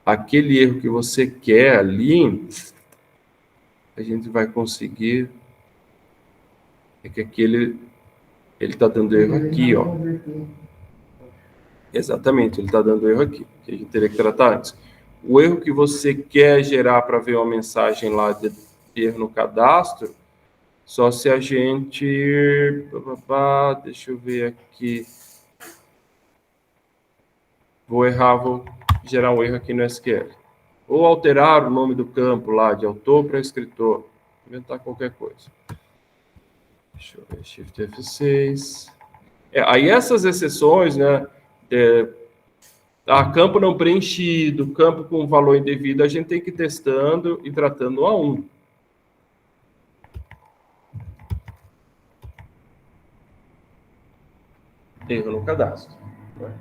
Aquele erro que você quer ali, a gente vai conseguir. É que aquele. Ele está dando erro aqui, ó. Exatamente, ele está dando erro aqui, que a gente teria que tratar antes. O erro que você quer gerar para ver uma mensagem lá de erro no cadastro, só se a gente... Deixa eu ver aqui. Vou gerar um erro aqui no SQL. Ou alterar o nome do campo lá, de autor para escritor. Inventar qualquer coisa. Deixa eu ver, Shift F6. Aí essas exceções, né? Campo não preenchido, campo com valor indevido, a gente tem que ir testando e tratando a um. Erro no cadastro. Né?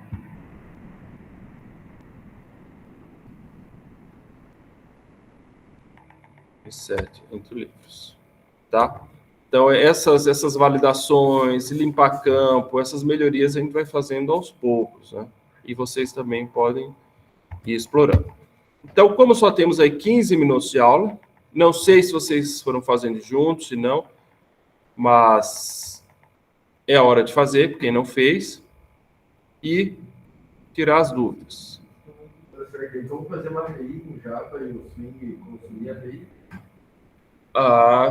Reset entre livros. Tá? Então, essas validações, limpar campo, essas melhorias a gente vai fazendo aos poucos, né? E vocês também podem ir explorando. Então, como só temos aí 15 minutos de aula, não sei se vocês foram fazendo juntos, se não, mas é a hora de fazer, quem não fez, e tirar as dúvidas. Vamos fazer uma API com Java e o Swing consumir a API?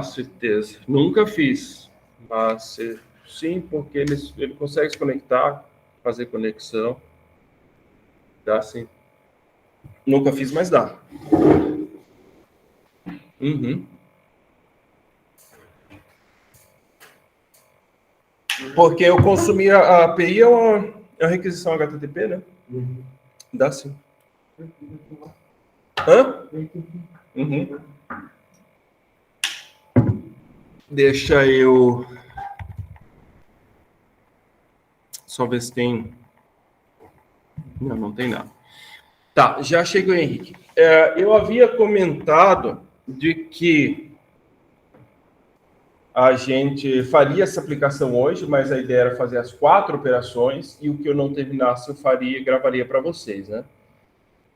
Certeza. Nunca fiz, mas sim, porque ele consegue se conectar, fazer conexão. Dá sim. Nunca fiz, mas dá. Uhum. Porque eu consumi a API é uma requisição HTTP, né? Dá sim. Hã? Uhum. Deixa eu só ver se tem... Não tem nada. Tá, já chegou, Henrique. Eu havia comentado de que a gente faria essa aplicação hoje, mas a ideia era fazer as 4 operações e o que eu não terminasse eu faria e gravaria para vocês, né?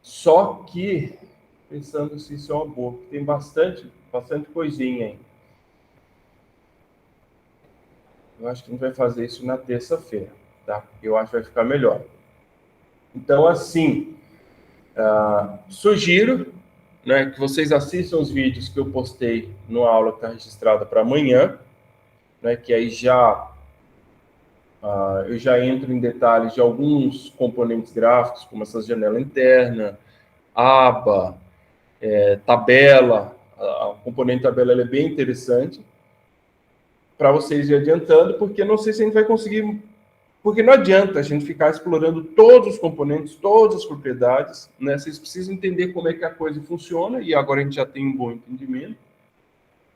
Só que, pensando se isso é uma boa, tem bastante coisinha aí. Eu acho que a gente vai fazer isso na terça-feira, tá? Eu acho que vai ficar melhor. Então, assim, sugiro, né, que vocês assistam os vídeos que eu postei no aula que está registrada para amanhã, né, que aí eu já entro em detalhes de alguns componentes gráficos, como essa janela interna, aba, tabela. A componente tabela ela é bem interessante para vocês ir adiantando, porque não sei se a gente vai conseguir... Porque não adianta a gente ficar explorando todos os componentes, todas as propriedades, né? Vocês precisam entender como é que a coisa funciona, e agora a gente já tem um bom entendimento.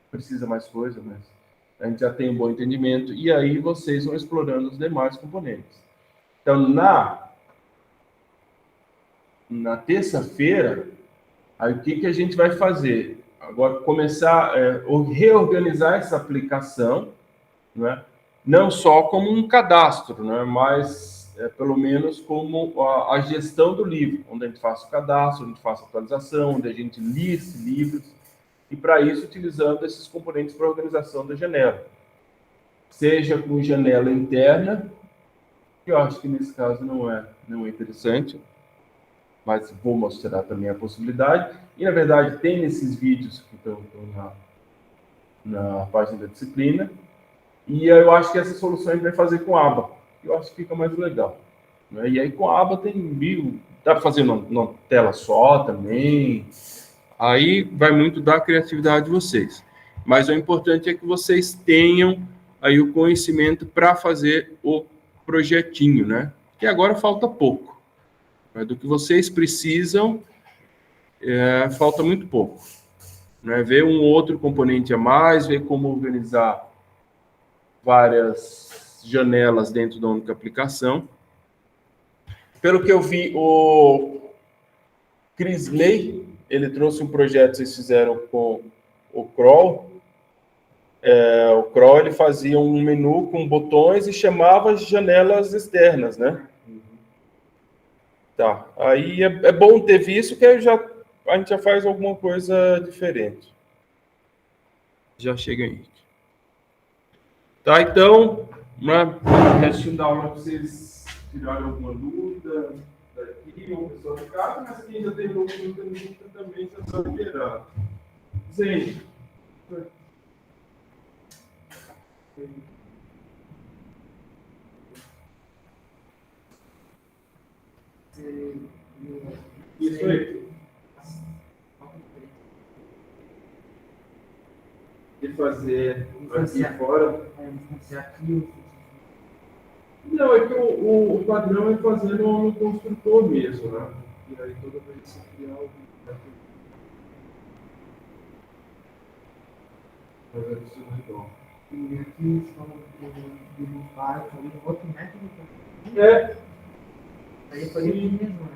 Precisa mais coisa, mas a gente já tem um bom entendimento, e aí vocês vão explorando os demais componentes. Então, na terça-feira, aí o que a gente vai fazer? Agora, começar a reorganizar essa aplicação, né? Não só como um cadastro, né? Mas pelo menos como a gestão do livro, onde a gente faz o cadastro, onde a gente faz a atualização, onde a gente lista livros, e para isso utilizando esses componentes para a organização da janela. Seja com janela interna, que eu acho que nesse caso não é interessante, mas vou mostrar também a possibilidade. E, na verdade, tem nesses vídeos que estão na página da disciplina. E eu acho que essa solução a gente vai fazer com aba. Eu acho que fica mais legal, né? E aí com a aba tem dá para fazer numa tela só também. Aí vai muito da criatividade de vocês. Mas o importante é que vocês tenham aí o conhecimento para fazer o projetinho, né? Que agora falta pouco. Do que vocês precisam, falta muito pouco, né? Ver um outro componente a mais, ver como organizar várias janelas dentro da única aplicação. Pelo que eu vi, o Chris Lay, ele trouxe um projeto que vocês fizeram com o Crawl. O Crawl, ele fazia um menu com botões e chamava janelas externas, né? Tá. Aí é bom ter visto que a gente já faz alguma coisa diferente. Já chega aí. Tá, então, restinho da aula para vocês tirarem alguma dúvida daqui, ou pessoal de casa, mas quem já teve alguma dúvida também já está liberado. Sim. Isso aí. De fazer aqui fora. Não, é que o padrão é fazer no construtor mesmo, né? E aí toda vez que você criar o... Fazer isso no redor. E aqui estão de limpar, outro método. Aí foi ele mesmo, né?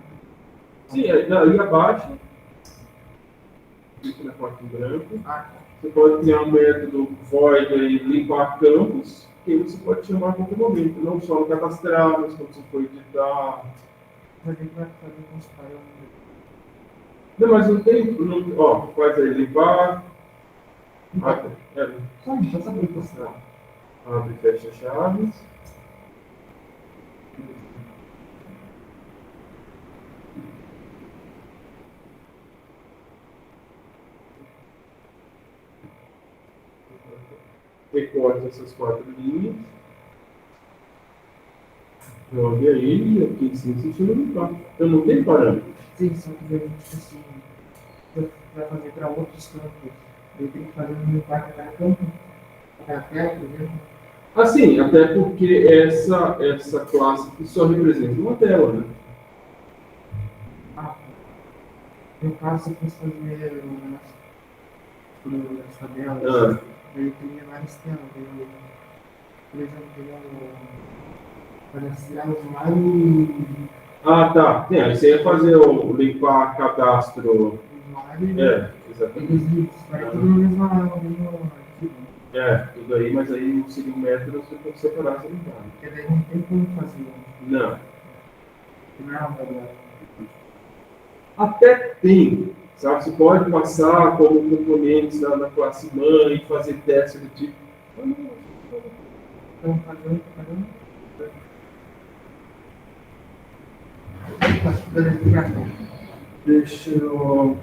Sim, ali abaixo, clique na parte em branco. Você pode criar um método void e limpar campos, que você pode chamar a qualquer momento, não só no cadastrar, mas quando você for editar. Mas ele vai fazer com os caras. Não, mas não tem. Ó, faz aí limpar. Só saber você. Abre e fecha chaves. Recorta essas 4 linhas. Jogue aí e aqui em cima você chama limpar. Então não tem parâmetro. Sim, só que a gente assim, vai fazer para outros campos. Eu tenho que fazer um limpar para cada campo, para cada tela, por exemplo. Assim, até porque essa classe aqui só representa uma tela, né? Ah, no caso, se eu fosse fazer as tabelas, daí eu teria várias telas. Daí por exemplo, cadastrar o usuário Tá. Aí você ia fazer o limpar cadastro. usuário e Exatamente. os livros. Vai tudo no mesmo arquivo. Tudo aí, mas aí seria um método você pode separar essa linguagem. Porque daí não tem como fazer. Não. Não é uma tabela. Até tem, sabe? Você pode passar como componentes na classe mãe e fazer testes do tipo. Então, padrão. Deixa eu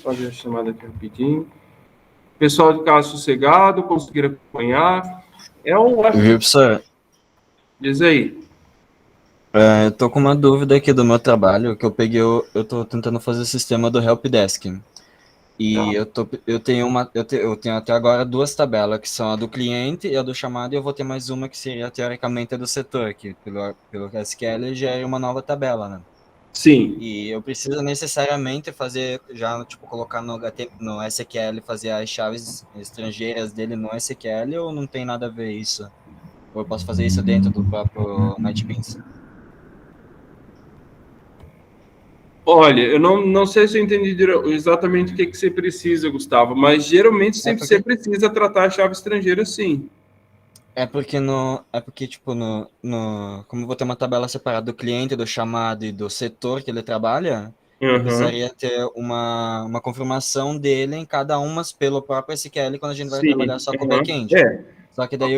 fazer a chamada aqui rapidinho. Pessoal de casa sossegado, conseguiram acompanhar. Viu, professor? Diz aí. Eu tô com uma dúvida aqui do meu trabalho, que eu peguei, eu tô tentando fazer o sistema do Helpdesk. E eu tenho até agora duas tabelas, que são a do cliente e a do chamado, e eu vou ter mais uma que seria teoricamente a do setor, que pelo SQL já é uma nova tabela, né? Sim. E eu preciso necessariamente fazer, já, tipo, colocar no SQL, fazer as chaves estrangeiras dele no SQL, ou não tem nada a ver isso? Ou eu posso fazer isso dentro do próprio NetBeans? Olha, eu não sei se eu entendi exatamente o que você precisa, Gustavo, mas geralmente sempre você precisa tratar a chave estrangeira, sim. Tipo, como eu vou ter uma tabela separada do cliente, do chamado e do setor que ele trabalha, eu precisaria ter uma confirmação dele em cada uma pelo próprio SQL quando a gente vai trabalhar só com o back-end. Só que daí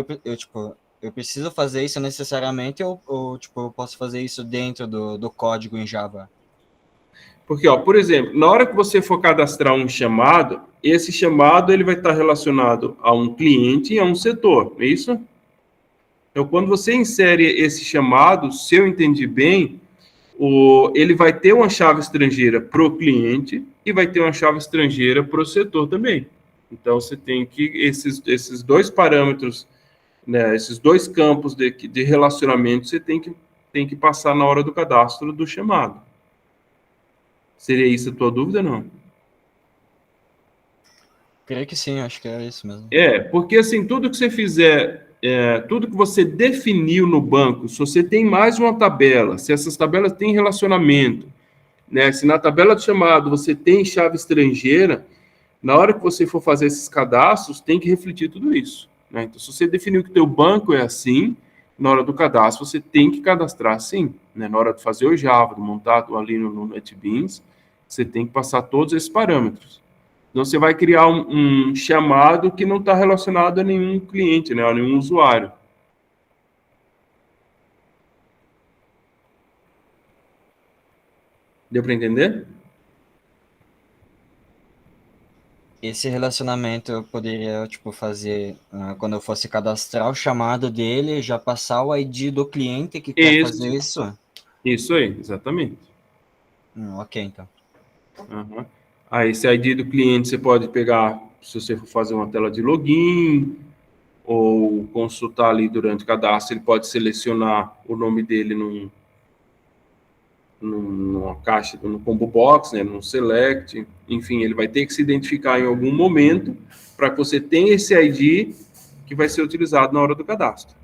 eu preciso fazer isso necessariamente ou tipo, eu posso fazer isso dentro do código em Java? Porque, por exemplo, na hora que você for cadastrar um chamado, esse chamado ele vai estar relacionado a um cliente e a um setor, é isso? Então, quando você insere esse chamado, se eu entendi bem, ele vai ter uma chave estrangeira para o cliente e vai ter uma chave estrangeira para o setor também. Então, você tem que, esses dois parâmetros, né, esses dois campos de relacionamento, você tem que passar na hora do cadastro do chamado. Seria isso a tua dúvida, não? Creio que sim, acho que é isso mesmo. Porque assim, tudo que você fizer, tudo que você definiu no banco, se você tem mais uma tabela, se essas tabelas têm relacionamento, né? Se na tabela de chamado você tem chave estrangeira, na hora que você for fazer esses cadastros, tem que refletir tudo isso, né? Então, se você definiu que o teu banco é assim, na hora do cadastro, você tem que cadastrar assim, né? Na hora de fazer o Java, montado ali no NetBeans, você tem que passar todos esses parâmetros. Então, você vai criar um chamado que não está relacionado a nenhum cliente, né? A nenhum usuário. Deu para entender? Esse relacionamento eu poderia, tipo, fazer quando eu fosse cadastrar o chamado dele, já passar o ID do cliente que quer fazer isso? Isso aí, exatamente. Ok, então. Uhum. Aí, esse ID do cliente você pode pegar, se você for fazer uma tela de login, ou consultar ali durante o cadastro, ele pode selecionar o nome dele numa caixa, no combo box, né, num select, enfim, ele vai ter que se identificar em algum momento para que você tenha esse ID que vai ser utilizado na hora do cadastro.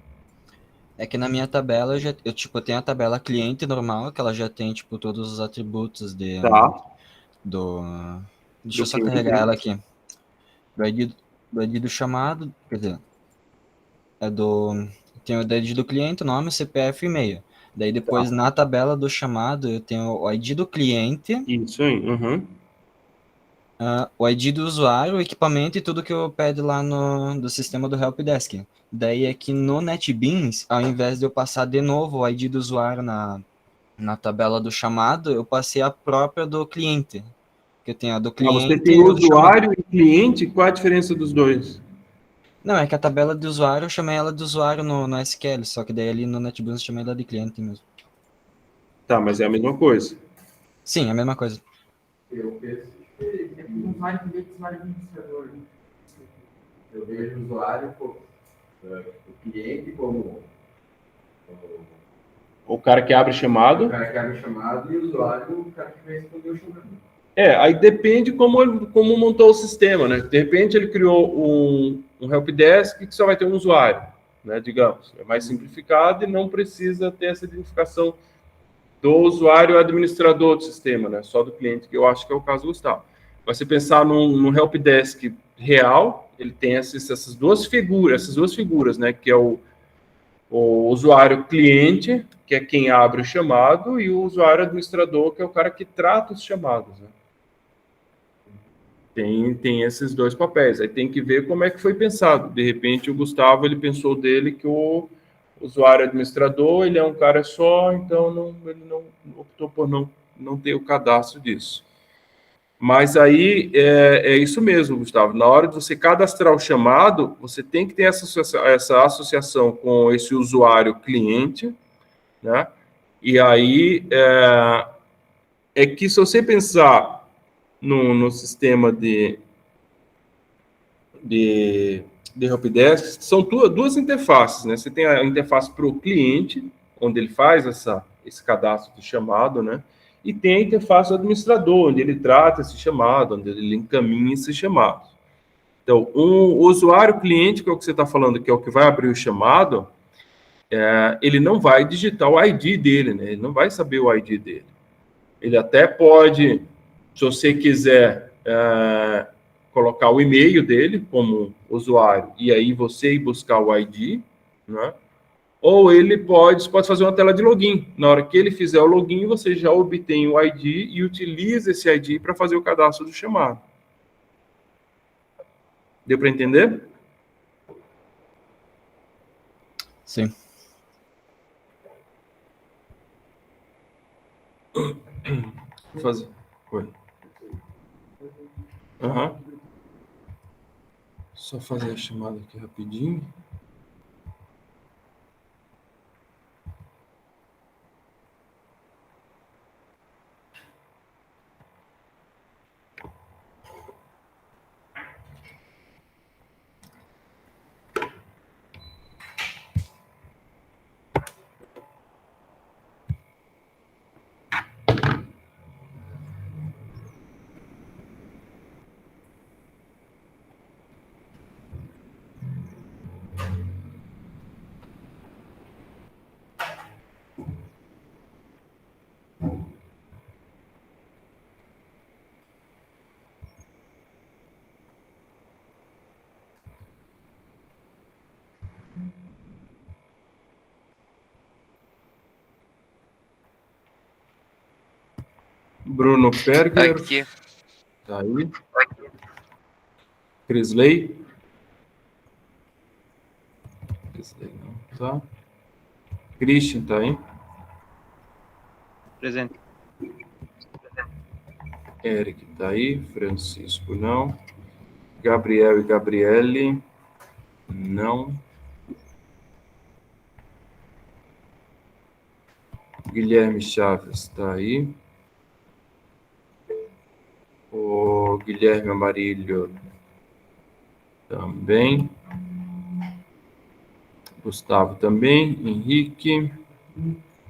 É que na minha tabela eu tenho a tabela cliente normal, que ela já tem tipo todos os atributos do deixa eu só carregar ela aqui. Do ID do chamado, quer dizer, tem o ID do cliente, nome, CPF e e-mail. Daí depois na tabela do chamado eu tenho o ID do cliente. Isso aí, O ID do usuário, o equipamento e tudo que eu pede lá do sistema do Helpdesk. Daí aqui no NetBeans, ao invés de eu passar de novo o ID do usuário na tabela do chamado, eu passei a própria do cliente. Que eu tenho a do cliente você tem e a do chamado. usuário e cliente, qual a diferença dos dois? Não, é que a tabela de usuário eu chamei ela de usuário no SQL, só que daí ali no NetBeans eu chamei ela de cliente mesmo. Tá, mas é a mesma coisa. Sim, é a mesma coisa. É usuário cliente, usuário administrador. Eu vejo o usuário, o cliente como o cara que abre o chamado. O cara que abre o chamado e o usuário, o cara que vai responder o chamado. Aí depende como montou o sistema, né? De repente ele criou um helpdesk que só vai ter um usuário, né? Digamos, é mais simplificado e não precisa ter essa identificação do usuário administrador do sistema, né? Só do cliente, que eu acho que é o caso do Gustavo. Mas se pensar num helpdesk real, ele tem essas duas figuras, né? Que é o usuário cliente, que é quem abre o chamado, e o usuário administrador, que é o cara que trata os chamados, né? Tem esses dois papéis. Aí tem que ver como é que foi pensado. De repente, o Gustavo, ele pensou dele que o usuário administrador, ele é um cara só, então ele não optou por não ter o cadastro disso. Mas aí é isso mesmo, Gustavo. Na hora de você cadastrar o chamado, você tem que ter essa associação com esse usuário cliente, né? E aí é que se você pensar no sistema de helpdesk, são duas interfaces, né? Você tem a interface para o cliente, onde ele faz esse cadastro de chamado, né? E tem a interface do administrador, onde ele trata esse chamado, onde ele encaminha esse chamado. Então, o usuário cliente, que é o que você está falando, que é o que vai abrir o chamado, ele não vai digitar o ID dele, né? Ele não vai saber o ID dele. Ele até pode, se você quiser, colocar o e-mail dele como usuário e aí você ir buscar o ID, né? Ou ele pode fazer uma tela de login. Na hora que ele fizer o login, você já obtém o ID e utiliza esse ID para fazer o cadastro do chamado. Deu para entender? Sim. Vou fazer. Oi. Só fazer a chamada aqui rapidinho. Bruno Perger. Aqui. Tá aí. Crisley. Crisley não tá. Christian tá aí. Presente. Eric tá aí. Francisco não. Gabriel e Gabriele não. Guilherme Chaves tá aí. O Guilherme Amarilho também. Gustavo também. Henrique.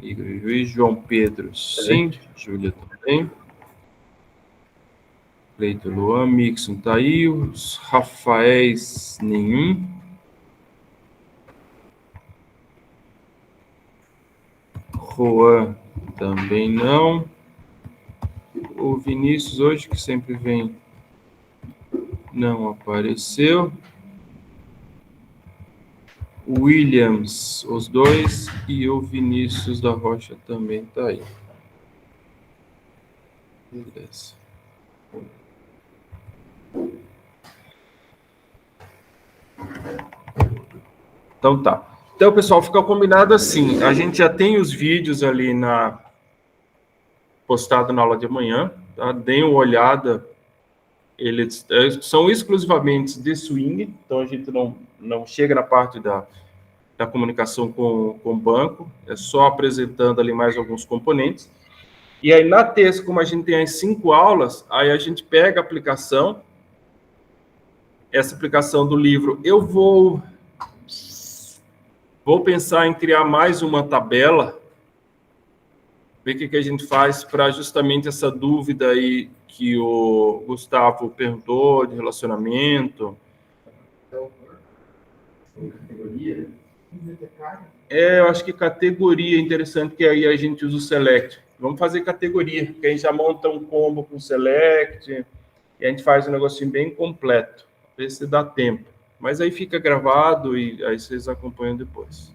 Igor Luiz. João Pedro, sim. Júlia também. Cleito Luan. Mixon tá aí. Os Rafaéis, nenhum. Juan também não. O Vinícius hoje, que sempre vem, não apareceu. O Williams, os dois, e o Vinícius da Rocha também está aí. Beleza. Então tá. Então, pessoal, fica combinado assim. A gente já tem os vídeos ali postado na aula de amanhã, tá? Deem uma olhada. Eles são exclusivamente de swing, então a gente não chega na parte da comunicação com o banco, é só apresentando ali mais alguns componentes. E aí, na terça, como a gente tem as 5 aulas, aí a gente pega a aplicação essa aplicação do livro. Eu vou pensar em criar mais uma tabela, ver o que a gente faz para justamente essa dúvida aí que o Gustavo perguntou, de relacionamento. Categoria? Eu acho que categoria é interessante, que aí a gente usa o select. Vamos fazer categoria, que a gente já monta um combo com o select, e a gente faz um negocinho bem completo, ver se dá tempo. Mas aí fica gravado e aí vocês acompanham depois.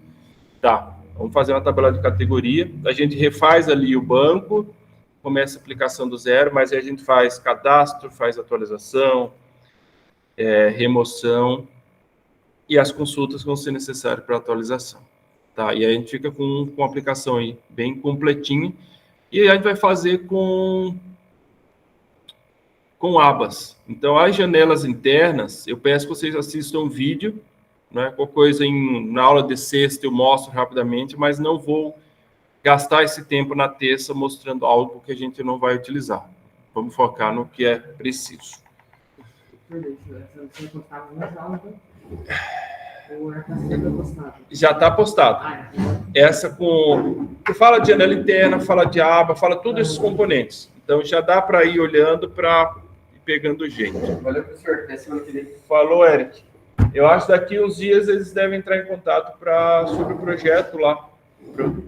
Tá, vamos fazer uma tabela de categoria. A gente refaz ali o banco, começa a aplicação do zero, mas aí a gente faz cadastro, faz atualização, remoção, e as consultas vão ser necessárias para atualização. Tá, e aí a gente fica com a aplicação aí bem completinha, e aí a gente vai fazer com abas. Então, as janelas internas, eu peço que vocês assistam um vídeo, né? Qualquer coisa na aula de sexta eu mostro rapidamente, mas não vou gastar esse tempo na terça mostrando algo que a gente não vai utilizar. Vamos focar no que é preciso. Você postava nas aulas, ou está sendo postado? Já está postado. Essa que fala de janela interna, fala de aba, fala todos esses componentes. Então, já dá para ir olhando para ir pegando o jeito. Valeu, professor. Até semana que vem. Falou, Eric. Eu acho que daqui uns dias eles devem entrar em contato sobre o projeto lá,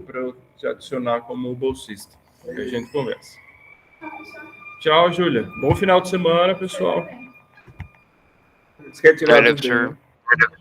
para eu te adicionar como bolsista. Aí a gente conversa. Tchau, Júlia. Bom final de semana, pessoal. Você quer tirar Valeu, dúvida, professor. né?